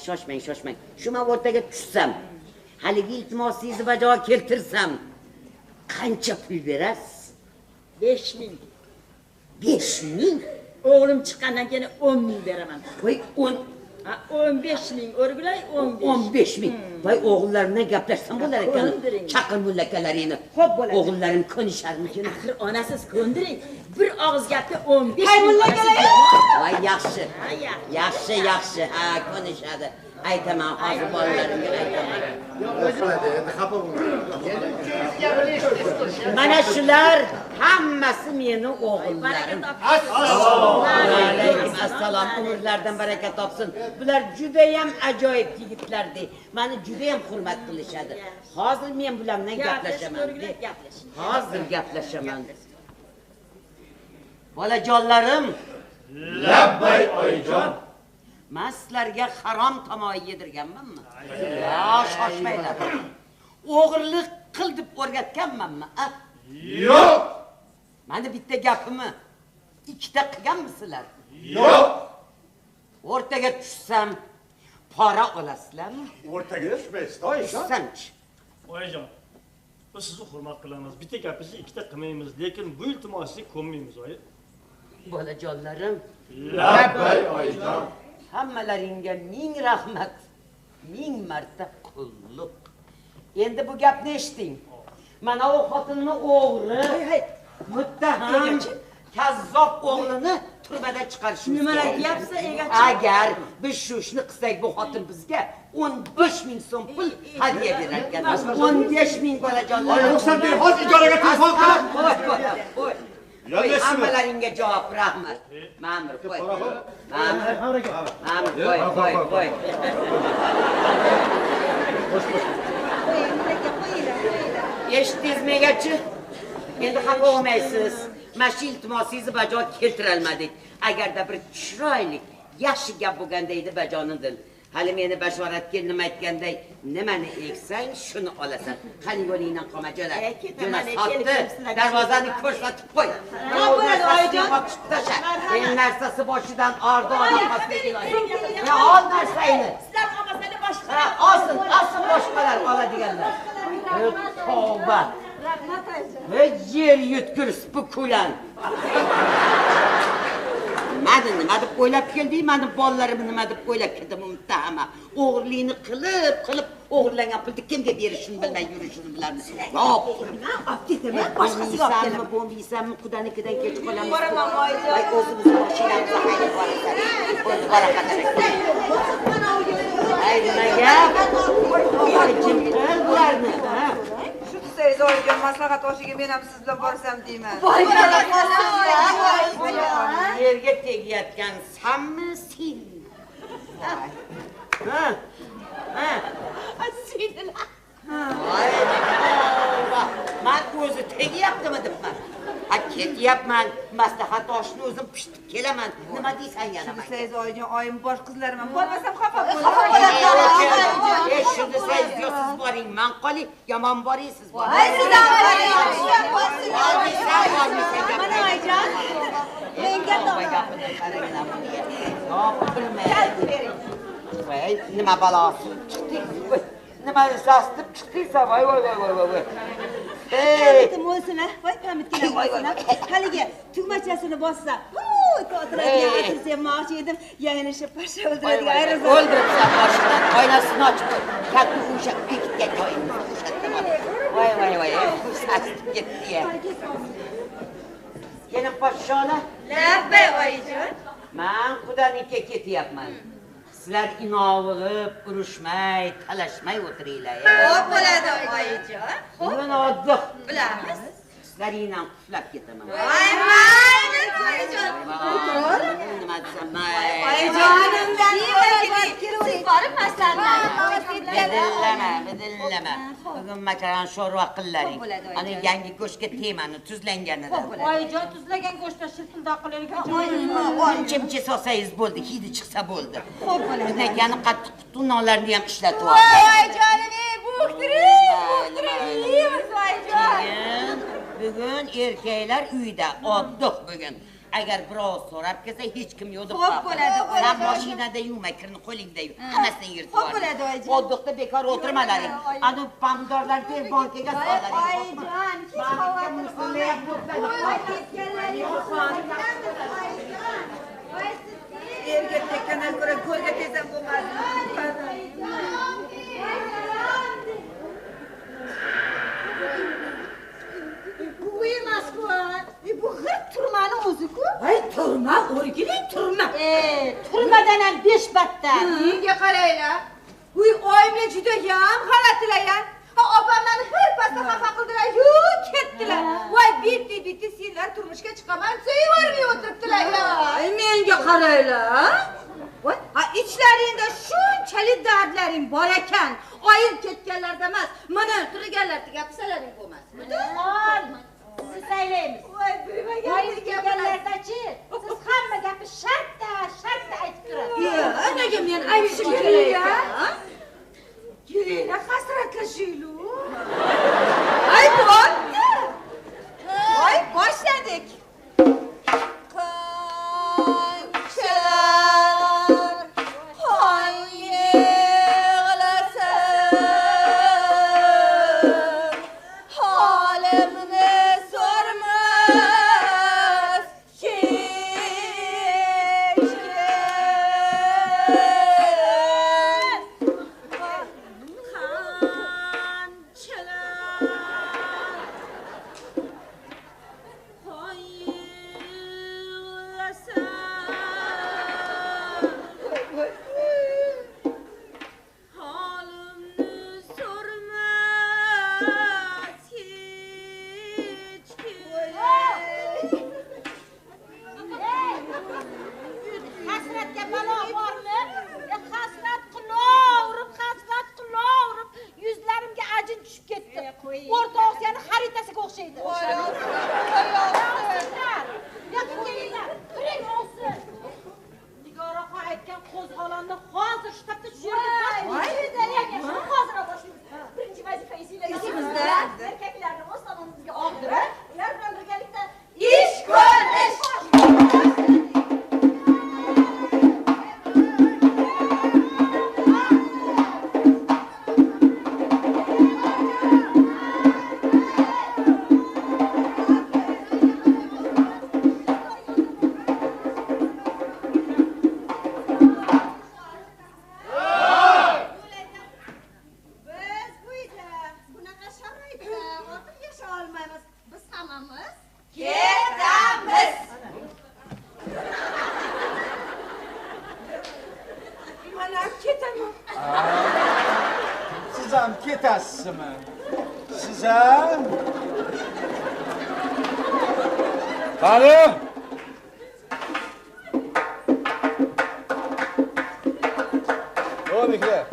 Shoshmang. Shu men o'rtaga tushsam, haligi iltimosingizni bajo keltirsam, qancha pul berasiz? 5000. 5000? O'g'lim chiqqandan keyin 10,000 beraman. Voy 15,000 o'rgilay 15,000. Voy o'g'illarimdan gaplashsam bo'lar ekan. Chaqir mullakalaringni. Xo'p bo'ladi. O'g'illarim ko'nisharmikin? Axir onasiz ko'ndiring. Bir og'iz gapga 15,000. Hay mullakalar. Voy yaxshi. Yaxshi. Ha, ko'nishadi. Aytaman, hozir bolalarimga aytaman. Mana shular hammasi meni o'g'illarim. Assalom, umrlardan baraka topsin. Bular juda ham ajoyib yigitlardi. Meni juda ham hurmat qilishadi. Hozir men bular bilan gaplashaman. Hozir gaplashaman. Bolajonlarim, labbay oyijon. Men sizlarga harom tamoy yedirganmanmi? Ya, shoshmanglar. O'g'irlik qil deb o'rgatganmanmi? Yo'q. Meni bitta gapimni ikkita qilganmisizlar? Yo'q. O'rtaga tushsam, pora olasizlarmi? O'rtaga tushmaysiz, oyijon. Tushsamchi. Oyijon, biz sizni hurmat qilamiz. Bitta gapingizni ikkita qilmaymiz, lekin bu iltimosingizga ko'nmaymiz, oyi. Bolajonlarim, labbay oyijon. Hammalaringga ming rahmat, ming marta qulluq. Endi bu gapni eshiting. Mana o xotinni o'g'ri, muttaham, kazzob o'g'lini turmadan chiqarishimiz. Nimalar deyapsiz, egachi? Agar biz shu ishni qilsak, bu xotin bizga 15,000 so'm pul hadya berar ekan. 15,000 bolajonlar. Ruxsat bering, hozir ijoraga telefon qiling. Qo'y. Hammalaringga javob, rahmat. Ma'mur, qo'y. Ma'mur, qo'y. Eshitdingizmi egachi? Endi xafa olmaysiz. Mana shu iltimosingizni bajo keltirolmadik. Agarda bir chiroyli, yaxshi gap bo'lganda edi bajonindim. Hali meni bashoratga nima aytganday, nimani eksang, shuni olasan. Qani yo'lingdan qolma jo'na. Jo'na sotdi, darvozani ko'rsatib qo'y. Nima bo'ladi oyijon? Eng narsasi boshidan ordi olmasligini. Ya ol narsangni. Sizlar olmasanglar boshqa. Olsin boshqalar oladiganlar. Tavba. Rahmat oyijon. Yer yutkir spekulan. Nima deb o'ylab kelding? Meni bolalarim nima deb o'ylab keldim muttahama. O'g'irlikni qilib, o'g'irlangan pulni kimga berishini bilmay yurishini bilardi. Yo'q. Ketaman, boshqasiga olib kelaman. Bo'lmaysanmi, qudanikidan kech qolamiz. Boraman oyijon. Voy o'zimizni mashinamizni haydab borasan. O'zi barakat chekdi. Ay, nima gap? Voy, kim qil bularni, ha? Shu desangiz oyijon, maslahat oshiga men ham siz bilan borsam deyman. Voy, Yerga tegayotgan sanmi sen? Ha? Sindilar. Voy, men o'zi tegyaptimi debman. Ha, ketyapman, maslahat oshni o'zim pishitib kelaman. Nima deysan yana menga? Desangiz oyijon, oyim bosh qizlariman. Bormasam xafa bo'ladi. Shu desangiz yo siz boring, men qolay, yomon boring siz boring. Voy, sizdan boring. Mana oyijon. Menga voy, nima balosi chiqding? Nima sastib chiqdingsan? Voy. Pamitim o'lsinlar. Voy, pamitgina o'lsinlar. Haligi tugmachasini bossa. Ko'tiradigan asirsa mo'g'chi edim. Yaynishib pasha o'ldiradigan ayrozor. O'ldiribsan boshidan. Oynasini ochib qo'y. Katta o'sha bekitgan joyini o'shatda bor. Voy. Sastib ketdi-ya. Yana podshola? Labbay oyijon. Men qudanikiga ketyapman. Sizlar inovig'ib, urushmay, talashmay o'tiringlar. Xo'p bo'ladi oyijon. Bugun oddiy. Bilamiz. Sizlaringdan quflab ketaman. Voy, mayli oyijon. Nima desam, Oyijonimdan siz borib maslarni. Bidillama. Bugun makaron sho'rva qillaring. Ana yangi go'shtga temani tuzlanganida. Oyijon tuzlagan go'shtda shirpildoq qilayotgan. Chimchi solsangiz bo'ldi, hidi chiqsa bo'ldi. Xo'p bo'ladi. Bundan keyin qattiq qutuvnolarni ham ishlatib Voy, oyijonim, buxtiring, oyijon. Bugun erkaklar uyda, oddiq bugun. Agar birov so'rab kelsa, hech kim yo'q deb Xo'p bo'ladi. Sen mashinada yuvma, kirni qo'lingda yuv. Hammasini yirtib Xo'p bo'ladi, oyijon. Oddiqda bekor o'tirmalaring. Ana pomidorlarni ter bankaga solaring. Oyijon, hech Yerga tekkandan ko'ra ko'lga tezam bo'lmadi. Bu emas-ku. Bu g'irt turmani o'zi-ku. Voy, turma, o'rgiling turma. Turmadan ham 5 batta. Menga qaranglar. Uy, oyimlar juda ham g'alatilar. Opamlarni bir pasda xafa qildilar, ketdilar. Voy, bitti, senlar turmushga chiqaman, sevarmay o'tiribdilar. Menga qaranglar. Voy, ichlaringda shunchalik dardlaring bor ekan. Oyim ketganlarda emas, mana turganlarda gapsalaring bo'lmas. Sizni saylaymiz. Voy, bilmagan kelganlarda-chi. Siz hamma gapni shartta aytib turasiz. Nega men aytishim kerak? Kelinglar, hasratlashinglar. Ay, bo'pti. Voy, boshladik. Qanchalar qon yig'lasin, holimni Ketamiz. Mana ketaman. Siz ham ketasizmi? Siz ham? Qani? O'beklar.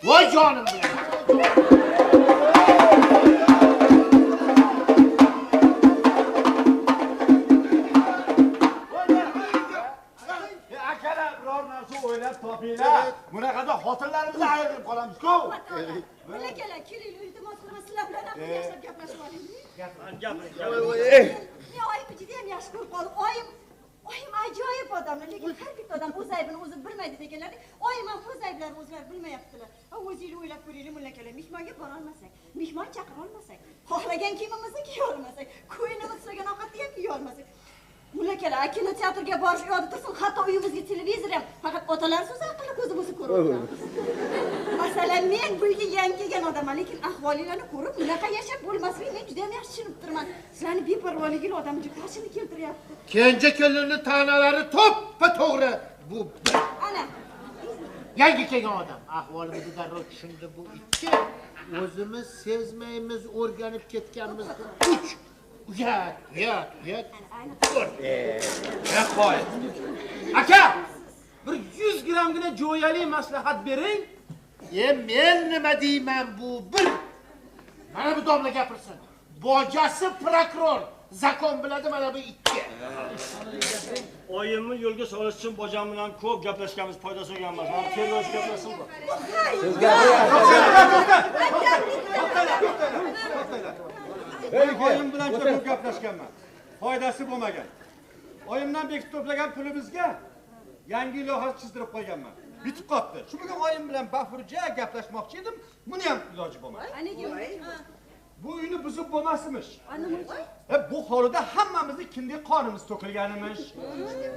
Voy canım Akalar biror narsa o'ylab topinglar. Bunaqada xotinlarimizni ayirib qolamiz-ku. Mulakalar, keling, iltimos qilib sizlar bilan gaplashib gaplashib olaylik. Gapiring. Men oyimni juda ham yaxshi ko'rib qoldim. Oyim ajoyib odamlar, lekin har bitta odam o'z aybini o'zi bilmaydi deganlar. Oyim ham o'z ayblarini o'zlari bilmayaptilar. O'zingiz o'ylab ko'ringlar, mulakalar, mehmonga bora olmasak, mehmon chaqira olmasak, xohlagan kiyimimizni kiya olmasak, ko'ynimiz istagan ovqatni ham yeya olmasak. Mulakalar, kinoteatrga borish u yoqda tursin, hatto uyimizga televizor ham faqat otalar so'zi aqlli ko'zimizni ko'rib o'tiramiz. Masalan, men bu yerga yangi kelgan odamman, lekin ahvolinglarni ko'rib, bunaqa yashab bo'lmasligini men juda ham yaxshi tushunib turibman. Sizlarning beparvoliginglar odamga qarshini keltiryapti. Kenja kelinni tanalari to'ppa to'g'ri. Bu ana yangi kelgan odam ahvolimizni darrov tushundi. Bu ikki o'zimiz sezmaymiz o'rganib ketganmiz. 3 Uyat. Qo'y. Aka, bir 100 grammgina jo'yali maslahat bering. Men nima deyman bu bir. Mana bu domla gapirsin. Bojasi prokuror, zakon biladi mana bu ikki. Oyimni yo'lga solish uchun bojam bilan ko'p gaplashganmiz, foydasi bo'lgan emas. Mana tergov gaplashsin bu. Siz gapiryapsiz. Oyim bilan ko'p gaplashganman. Foydasi bo'lmagan. Oyimdan bekitib to'plagan pulimizga yangi loyiha chizdirib qo'yganman. Bitib qopti. Shu bilan oyim bilan bafurja gaplashmoqchi edim. Buni ham iloji bo'lmadi. Bu uyni buzib bo'lmasmish. Bu hovlida hammamizni kindik qonimiz to'kilganimiz.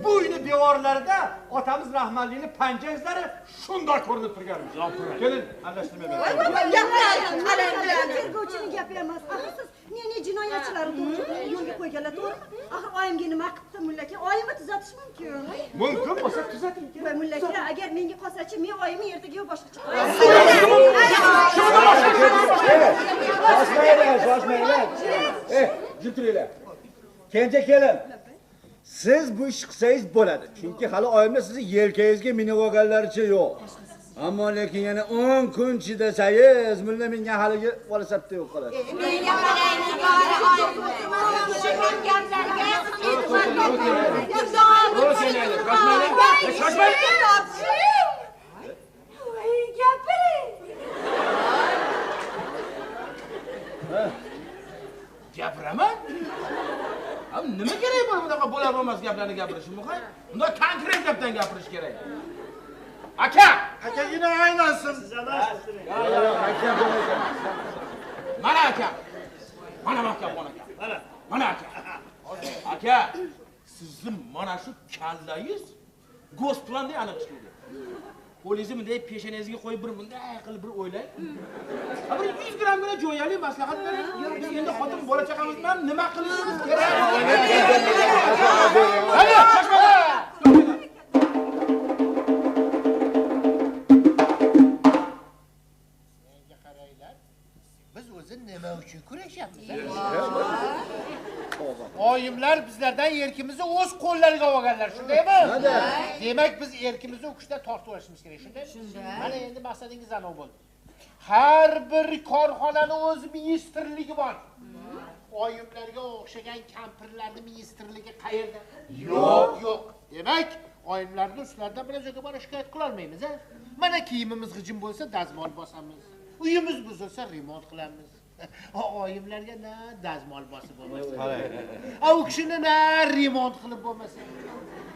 Bu uyni devorlarida otamiz rahmatlining panja izlari shunday ko'rinib turganimiz. Kelin, aralashtirmayman. Tergovchining gapi emas. Siz meni jinoyatchilarni yo'lga qo'yganlar, to'g'rimi? Axir oyimga nima qildi mullaka? Oyimni tuzatish mumkin. Mumkin bo'lsa tuzating. Mullaka, agar menga qolsa-chi, men oyimni ertaga boshqacha Shoshmanglar. Jim turinglar. Kenja kelin. Siz bu ish qilsangiz bo'ladi. Chunki hali oyimda sizni yelkangizga minib olganlaricha yo'q. Ammo lekin yana 10 kun chidasangiz, mulla menga haligi bola sapda yo'q qoladi. Menga qarang, nigora oyim. Shu gaplarga Gapiraman? Abi nima kerak bor bunaqa bo'lar bo'lmas gaplarni gapirishim muhim? Unda konkret gapdan gapirish kerak. Aka! Aka yine aynasın. Mana aka. Mana aka, mana. Mana aka. Aka, sizning mana shu kallangiz gosplanni aniq chiqdi. Qo'lingizni bunday peshanangizga qo'yib bunday qilib o'ylang. Bir 100 grammgina jo'yali maslahat bering. Biz endi xotin bola chaqamiz bilan nima qilishimiz kerak? Hadi, shoshmanglar. Menga qaranglar. Biz o'zi nima uchun kurashyapmiz? Oyimlar bizlardan erkimizni o'z qo'llariga olganlar, shundaymi? Demak biz erkimizni o'qishda tortib olishimiz kerak, shundaymi? Mana endi maqsadingiz anav bo'ldi. Har bir korxonaning o'z ministrligi bor. Oyimlarga o'xshagan kampirlarning ministrligi qayerda? Yo'q. Demak, oyimlarni ulardan biroz o'ga borib shikoyat qila olmaymiz, ha? Mana kiyimimiz g'ijim bo'lsa, dazmol bosamiz. Uyimiz buzilsa, remont qilamiz. Oyimlarga na dazmol bosib bo'lmasa. U kishini na remont qilib bo'lmasa.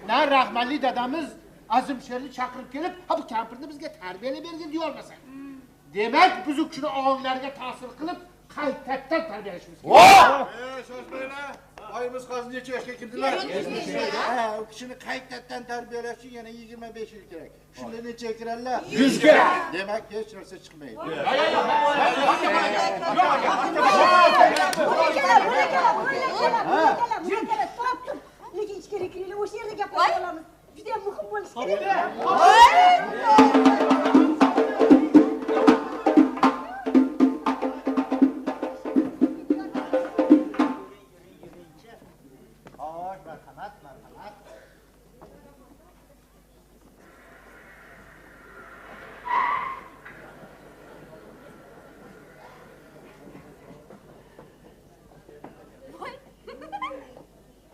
Na rahmatli dadamiz Azim Sherli chaqirib kelib, ha bu kampirni bizga tarbiyalab bergin deya olmasa. Demak, biz u kishini onglarga ta'sir qilib, qaytadan tarbiyalashimiz kerak. Shoshmanglar. Oyimiz hozir necha yoshga kirdilar? U kishini qaytadan tarbiyalash uchun yana 25 yil kerak. Shunda necha kiradilar? 100 ga. Demak, hech narsa chiqmaydi. Nega ichkari kiraylik, o'sha yerda gaplashib olamiz. Juda ham muhim bo'lishi kerak.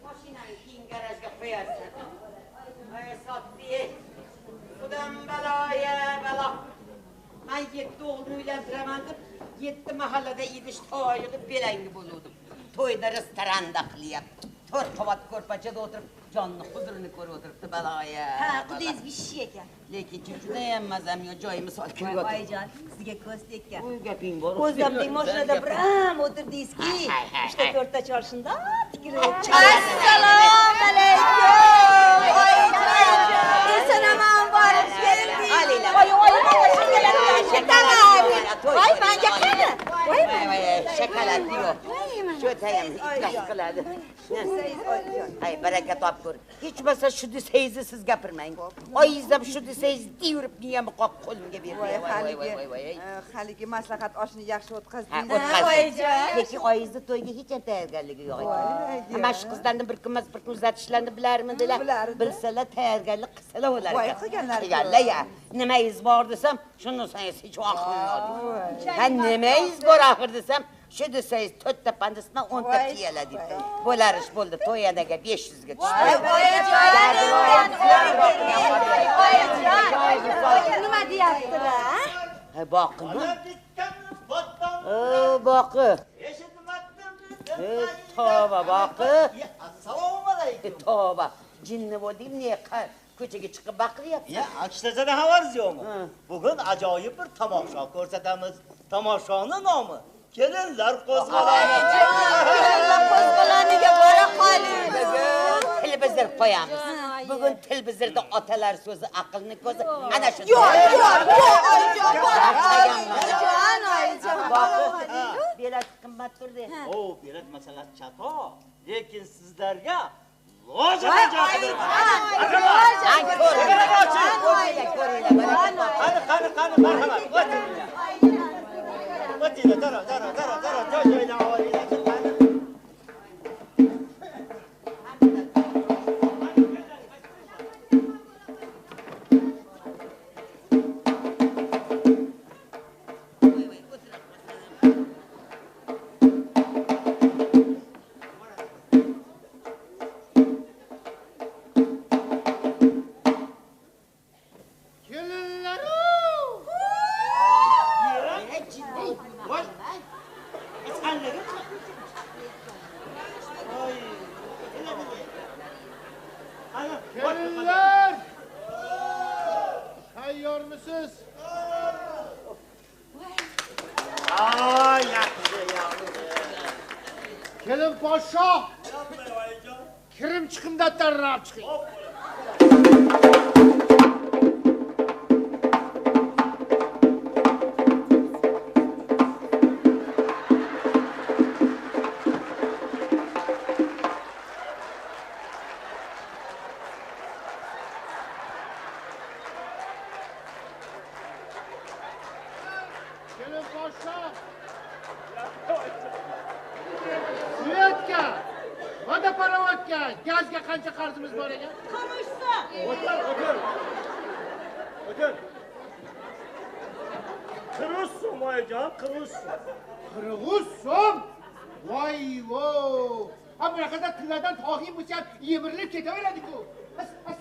Mashinani keyin garajga qo'yarsan. Ay Sotbi, Xudodan baloya balo. Men 7 o'g'ilni uylantiraman deb 7 mahallada idish to'yig'i belangi bo'luvdim. To'yda restoranda qilyapti. 4 qavat ko'rpachada o'tirib, jonni huzurini ko'rib o'tiribdi baloya. Ha, qudingiz bishi ekan. Lekin judayam mazam yo'q, joyim misol kelib o'tiribdi. Oyijon, sizga ko'z tekkan. Voy gaping bor. Ko'zlamdek mashinada biram o'tirdingizki, ishda 4ta chorshinda tikilib. Assalomu alaykum. Oyijon. Esonaman borib kelding. Voy, menga qani? Voy, shokolad yo'q. Shu tayam iflos qiladi. Ay, baraka topgur. Hech bo'lmasa shu desangiz siz gapirmang. Oyingiz ham shu desangiz deyurib niyam qo'q qo'limga berdi. Haligi maslahat oshni yaxshi o'tkazdingiz. O'tkazdik. Lekin oyingizni to'yga hech ham tayyorgarligi yo'q ekan. Mana shu qizlarni bir kun uzatishlarini bilarmidilar? Bilsalar tayyorgarlik qilsalar bo'lar ekan. Voy, qilganlar. Ya, nimangiz bor desam, shuni sangiz hech vaqtim yo'q. Ha, nimangiz bor axir desam, shu desangiz 4 ta pandasidan 10 ta tiyala debdi. Bo'lar ish bo'ldi, to'yanaga 500 ga tushdi. Nima deyaptilar? Ha, boqimi? Boqi. Tavba boqi. Assalomu alaykum. Tavba. Jinni bo'lding, ne ko'chaga chiqib baqiryapsiz? Ya, Akshtazadan xabaringiz yo'qmi? Bugun ajoyib bir tomosha ko'rsatamiz. Tomoshaning nomi Kelinlar qo'zg'oloni. Qo'zg'oloniga bora qoling. Televizor qo'yamiz. Bugun televizorda otalar so'zi aqlni ko'zi ana shu. Yo'q, oyijon. Bilet qimmat turdi. O, bilet masalasi chato. Lekin sizlarga loja joyidir. Qani, marhamat. O'tinglar, dara, joy-joydan olinglar. Kelinler! Tayyormisiz? Ay, yaxshi, yaxshi. Kelin podsho! Kirim chiqim daftarini olib chiqing. Kelin podsho! Suyatga! Vodoparovodga, gazga qancha qarzimiz bor ekan? Qamishsa. O'tir. 40 so'm oyijon, 40 so'm. 40 so'm? Voy vo! Ha bunaqada tillardan tog'ing bo'lsa ham yemirilib ketaveradi-ku.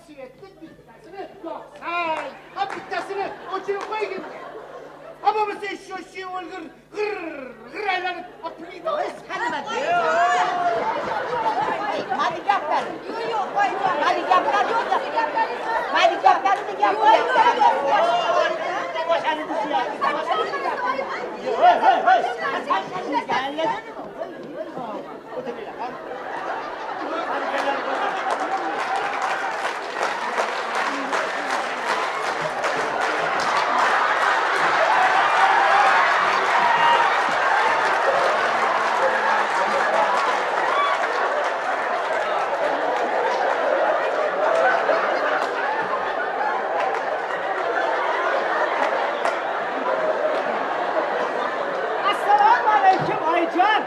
Suyatga bittasini yoqsang, ha bittasini o'chirib qo'ygin. Ha bo'lmasa sho'shi o'lgir, g'ir aylanib, plita Mani gaplar. Yo'q, mani gaplar yo'q. Mani gaplarni Assalomu alaykum oyijon.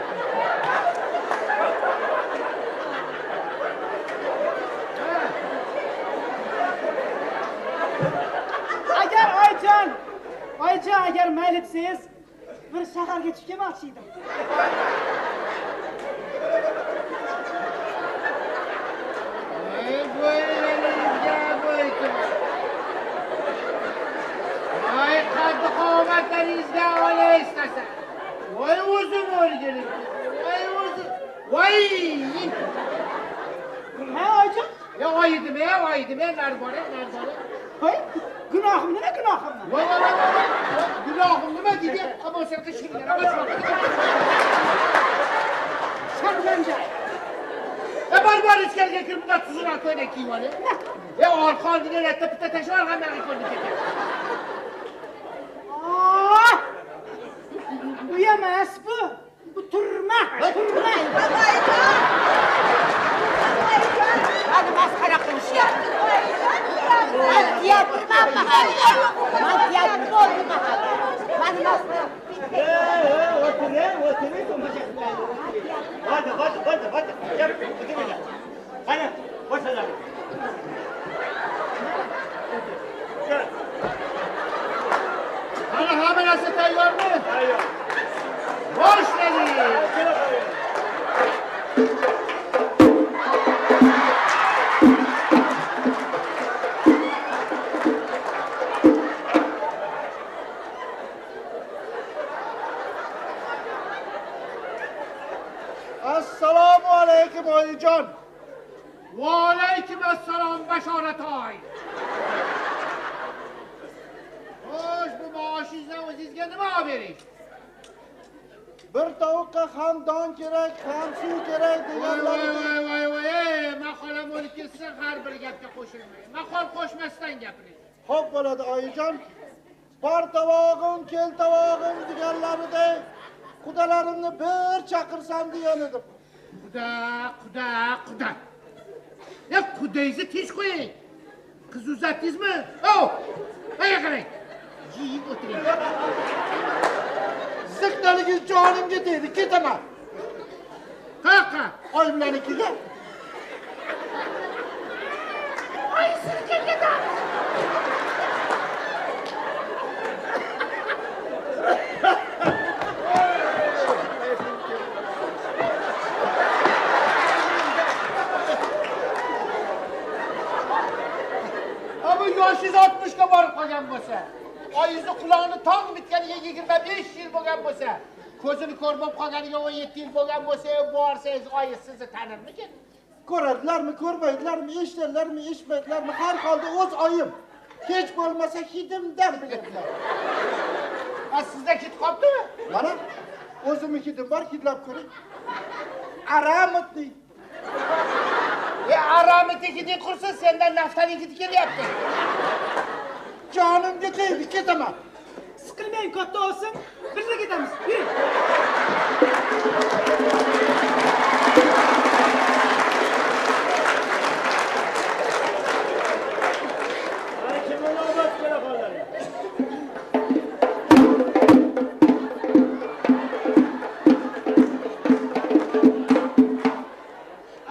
Agar mayli desangiz, bir shaharga tushib kelmoqchi edim. Ay qaddi qomatlaringizga olay istasan. Voy o'zim o'lgirim. Voy o'zim. Voy! Ha oyijon? Ya oydim, nar bor. Voy, gunohim nima gunohimmi? Voy, gunohim nima deydi? Ammo sen qishinglar, Sharmanja. Bor ichkariga kirib bunday tuzroq ko'ylak kiyib oling. Orqangni latta bitta tashlab olgandan ko'rdik ekan. Bu emas bu. Bu turma. Hadi masxara qilishyapti. Man teatrmanmi hali? Man teatr bo'ldimi hali? Mani masxara. O'tiring, tomosha qilaylik. Hadi. Gap, o'tiringlar. Qani, boshladik. Ana hamma narsa tayyormi? Tayyor. Boshladik. Assalomu alaykum oyijon. Va alaykum assalom bashoratay. Xo'sh, bu maoshingizdan o'zingizga nima olib bering? Bir tovuqqa ham don kerak, ham suv kerak deganlar. Voy, maqolam o'lib ketsa har bir gapga qo'shilmaydi. Maqol qo'shmasdan gapiring. Xo'p bo'ladi oyijon. Bor tovog'im, kel tovog'im deganlaridek qudalarimni bir chaqirsam degan edim. Quda. Ya qudangizni tinch qo'ying. Qiz uzatdingizmi? Aya qarang. Yeyib o'tiring. Ziqdaligingiz jonimga tegdi, ketaman. Qayoqqa? Oyimlarnikiga. Oy, sizga ketadi. Yoshingiz 60 ga borib qolgan bo'lsa, oyingizni qulog'ini tong bitganiga 25 yil bo'lgan bo'lsa, ko'zini ko'r bo'lib qolganiga 17 yil bo'lgan bo'lsa, borsangiz oyingiz sizni tanirmikin? Ko'radilarmi, ko'rmaydilarmi, eshitadilarmi, eshitmaydilarmi, har holda o'z oyim. Hech bo'lmasa hidimdan biladilar. Sizda hid qolibdimi? Mana o'zimni hidim bor, hidlab ko'ring. Aramutli. Aramutli hiding qursin, sendan naftaning hidi kelyapti. Jonimga tegdi, ketaman. Siqilmang, katta olsin. Birga ketamiz. Yuring.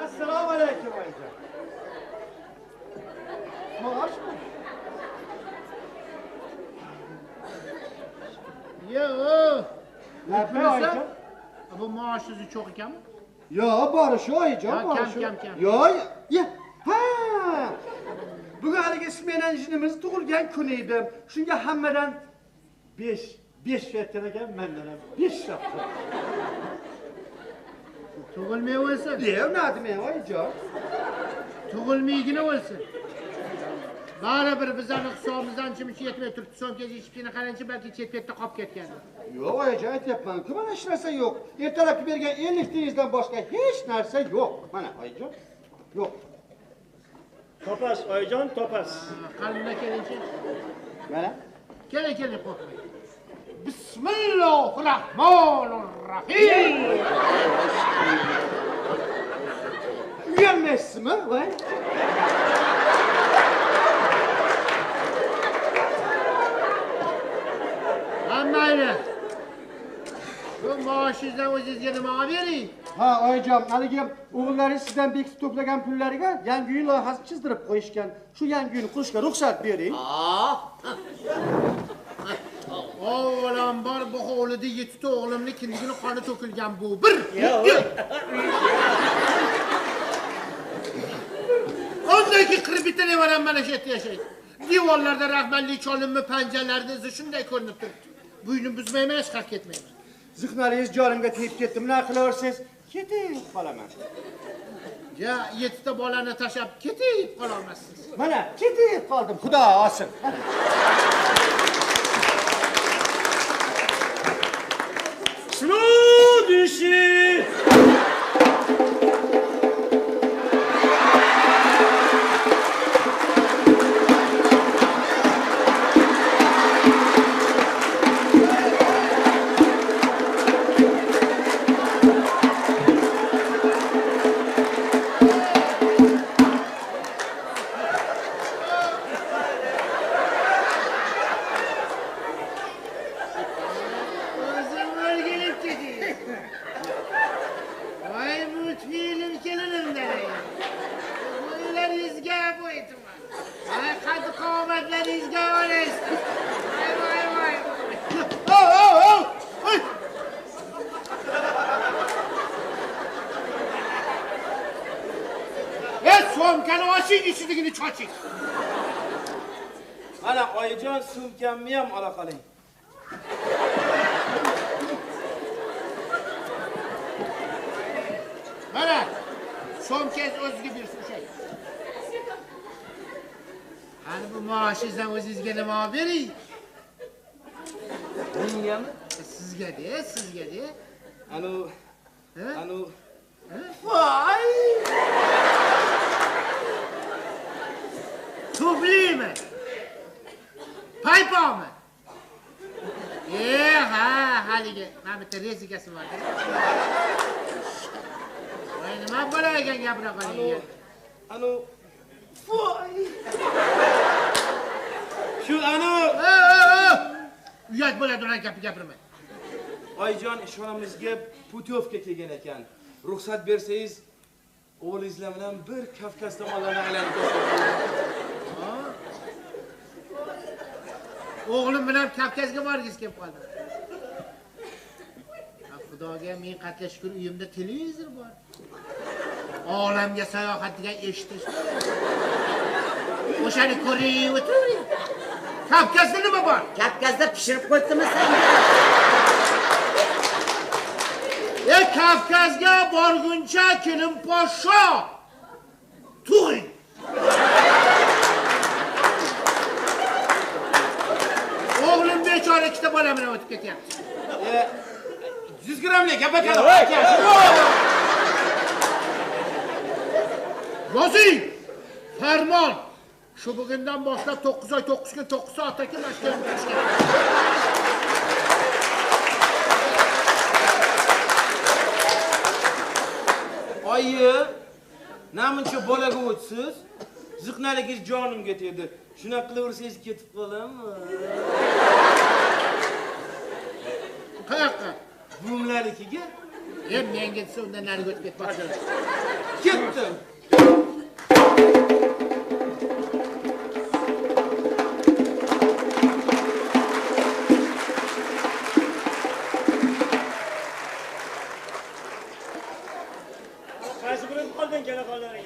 Assalomu alaykum oyijon. Maoshmi? Yo'q. Nima oyijon? Bu maoshingiz cho'q ekanmi? Yo, bori shu oyijon, bori shu. Kam. Yo, ha. Bugun haligi smena injinimiz tug'ilgan kun edi. Shunga hammadan 5 yetgan ekan, mendan ham 5 yaptım. Tug'ilmay o'lsin. Yo'q, nima demayman oyijon. Tug'ilmaygina o'lsin. Baribir bizlarning hisobimizdan chimchi yetmay turibdi. So'mkaz eshikni qarangchi, balki chet-petda qolib ketgandir. Yo'q, oyijon, aytyapman-ku, mana hech narsa yo'q. Ertalabki bergan 50 tiyizdan boshqa hech narsa yo'q. Mana oyijon. Yo'q. Topas, oyijon, topas. Qalbimga kelingchi. Mana. Keling, qo'rqmang. Bismillahirrahmanirrahim. Uyalmaysizmi, voy? Mayli. Bu maoshingizdan o'zingizga nima olib bering? Ha, oyijon, haligi o'g'illaringiz sizdan bekitib to'plagan pullariga yangi uy loyihasi chizdirib qo'yishgan. Shu yangi uyni qurishga ruxsat bering. Avvalambor bu hovlida 7 ta o'g'limni kindigini qoni to'kilgan bu. Bir. Ondaki qirib bitta nevaram mana shu yerda yashaydi. Devorlarda rahmatli cholinma panjalarida izi shunday ko'rinib turibdi. Bu uyni buzmayman, hech qayerga ketmayman. Ziqnaringiz jorimga tegib ketdi. Nima qilaversiz? Ketib qolaman. Ya 7 ta bolani tashab ketib qololmassiz. Mana ketib qoldim. Xudo olsin. Sludishi! So'mkani oching, ichidagini choching. Ana oyijon, sumkamni ham ola qoling. Mana so'mkangiz o'ziga bersin shay. Ana bu maoshingizdan o'zingizga nima olib bering? Mengami? Sizga de. Anu. Voy! Tublimi? Paypomi? Haligi, mana bitta rezigasi bor. Voy, nima bo'lar ekan gapira qoling. Voy! Shu uyat bo'ladi ular gapirmang. Oyijon, ishxonamizga putyovka kelgan ekan. Ruxsat bersangiz, o'g'lingizlar bilan bir Kavkaz tomonlarni aylanib o'tamiz. O'g'lim bilan Kavkazga borgingiz kelib qoldi. Xudoga men qatla shukr uyimda televizor bor. Olamga sayohat degan eshitish. O'shani ko'ring, o'tiring. Kavkazda nima bor? Kavkazda pishirib qo'ydimi sen? Kavkazga borguncha kelin poshsho. Tug'ing. O'g'lim bechora ikkita bola bilan o'tib ketyapti. 100 grammlik gap ekan. Yozing! Farmon! Shu bugundan boshlab 9 oy 9 kun 9 soatdagi mashqlarni qilish kerak. Oyi, namuncha bolaga o'tsiz, ziqnaligingiz jonimga tegdi. Shunaqa qilaversangiz ketib qolammi? Qayoqqa? Buvimlarnikiga. Menga desa undan nariga o'tib ketmoqchi. Ketdim. Qaysi birini qolding kela qoldiring.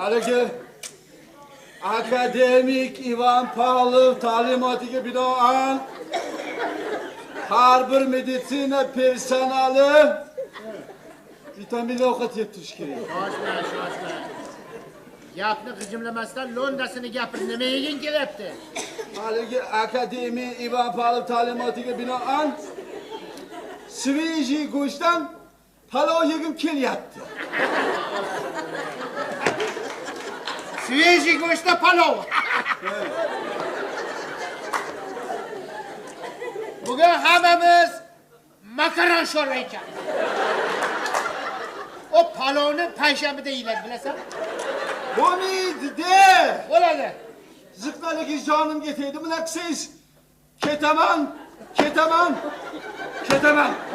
Haligi akademik Ivan Pavlov ta'limotiga binoan har bir meditsina personali vitamin ovqat yeb turish kerak. Shoshma. Gapni g'ijimlamasdan lo'ndasini gapir, nima yeging kelyapti? Haligi akademik Ivan Pavlov ta'limotiga binoan svejiy go'shtdan palov yegim kelyapti. Svejiy go'shtda palov. Bugun hammamiz makaron sho'rva ichamiz. O palovni payshanbada yeyiladi, bilasan? Bo'lmaydi-de. Bo'ladi. Ziqnaligingiz jonimga tegdi. Bunaqa qilsangiz ketaman.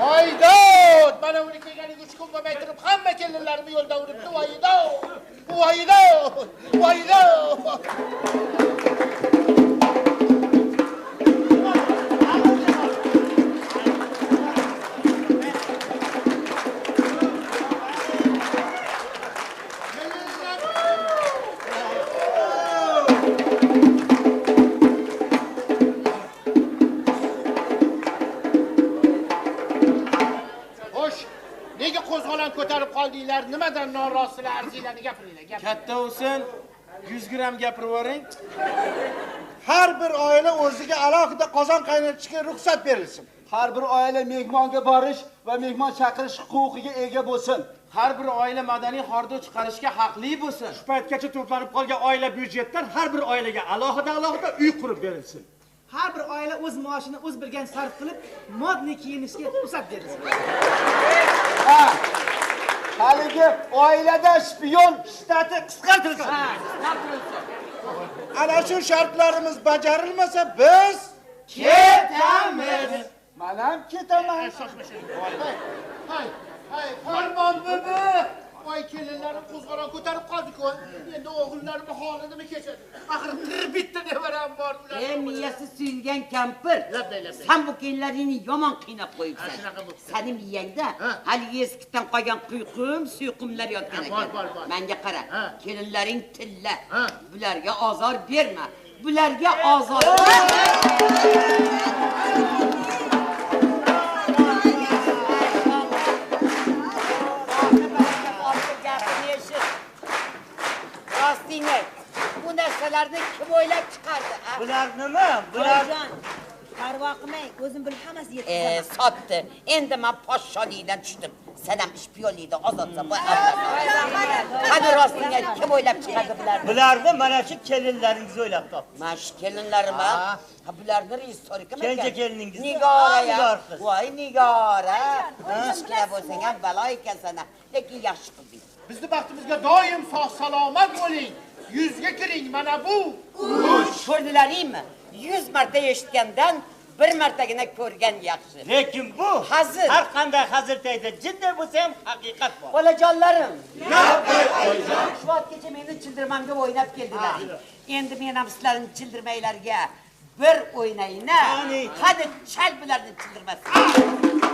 Voydod! Mana uni kelganiga 3 kun bo'lmay turib, hamma kelinlarni yo'lda uribdi. Voydod! Nega qo'zg'olon ko'tarib qoldinglar? Nimadan norozsizlar? Arzinglarni gapiringlar. Katta bo'lsin, 100 gram gapirib yuboring. Har bir oila o'ziga alohida qozon qaynatishga ruxsat berilsin. Har bir oila mehmonga borish va mehmon chaqirish huquqiga ega bo'lsin. Har bir oila madaniy xordo chiqarishga haqli bo'lsin. Shu paytgacha to'planib qolgan oila byudjetdan har bir oilaga alohida uy qurib berilsin. Har bir oila o'z maoshini o'z bilgan sarf qilib, modniy kiyinishga ruxsat berilsin. Haligi oilada shpiyon shtati qisqartirilsin. Ana shu shartlarimiz bajarilmasa biz ketamiz. Men ham ketaman. Hay, farmon bibi. Voy kelinlarim qo'zg'olon ko'tarib qoldi-ku. Endi o'g'illarimning holi nima kechadi? Axir bitta nevaram bor ular. Miyasi suyulgan kampir. Sen bu kelinlaringni yomon qiynab qo'yibsan. Sening miyangda haligi eskidan qolgan suyqumlar yotgan ekan. Menga qara. Kelinlaring tilla. Bularga azor berma. Bularga azor berma. Bu narsalarni kim o'ylab chiqardi? Bular nima? Bular Parvo qilmang, o'zim bilib hammasi yetib. Sotdi. Endi men poshsholikdan tushdim. Sen ham shpiyonlikdan ozodsan. Qani rostingga kim o'ylab chiqardi bularni? Bularni mana shu kelinlaringiz o'ylab topdi. Mana shu kelinlarim ha. Bularni rejissori kim ekan? Kenja keliningiz. Nigora ya. Voy Nigora. Kichkina bo'lsang ham balo ekansan. Lekin yaxshi qilding. Bizni baxtimizga doim sog' salomat bo'ling. Yuzga kiring, mana bu. Ko'rdilaringmi? 100 marta eshitgandan bir martagina ko'rgan yaxshi. Lekin bu hazil. Har qanday hazil teydi. Jiddiy bo'lsa ham haqiqat bor. Bolajonlarim. Shu vaqtgacha meni childirmamga o'ynab keldilar. Endi men ham sizlarni childirmaylarga bir o'ynayina. Qani chal bularni childirmasin.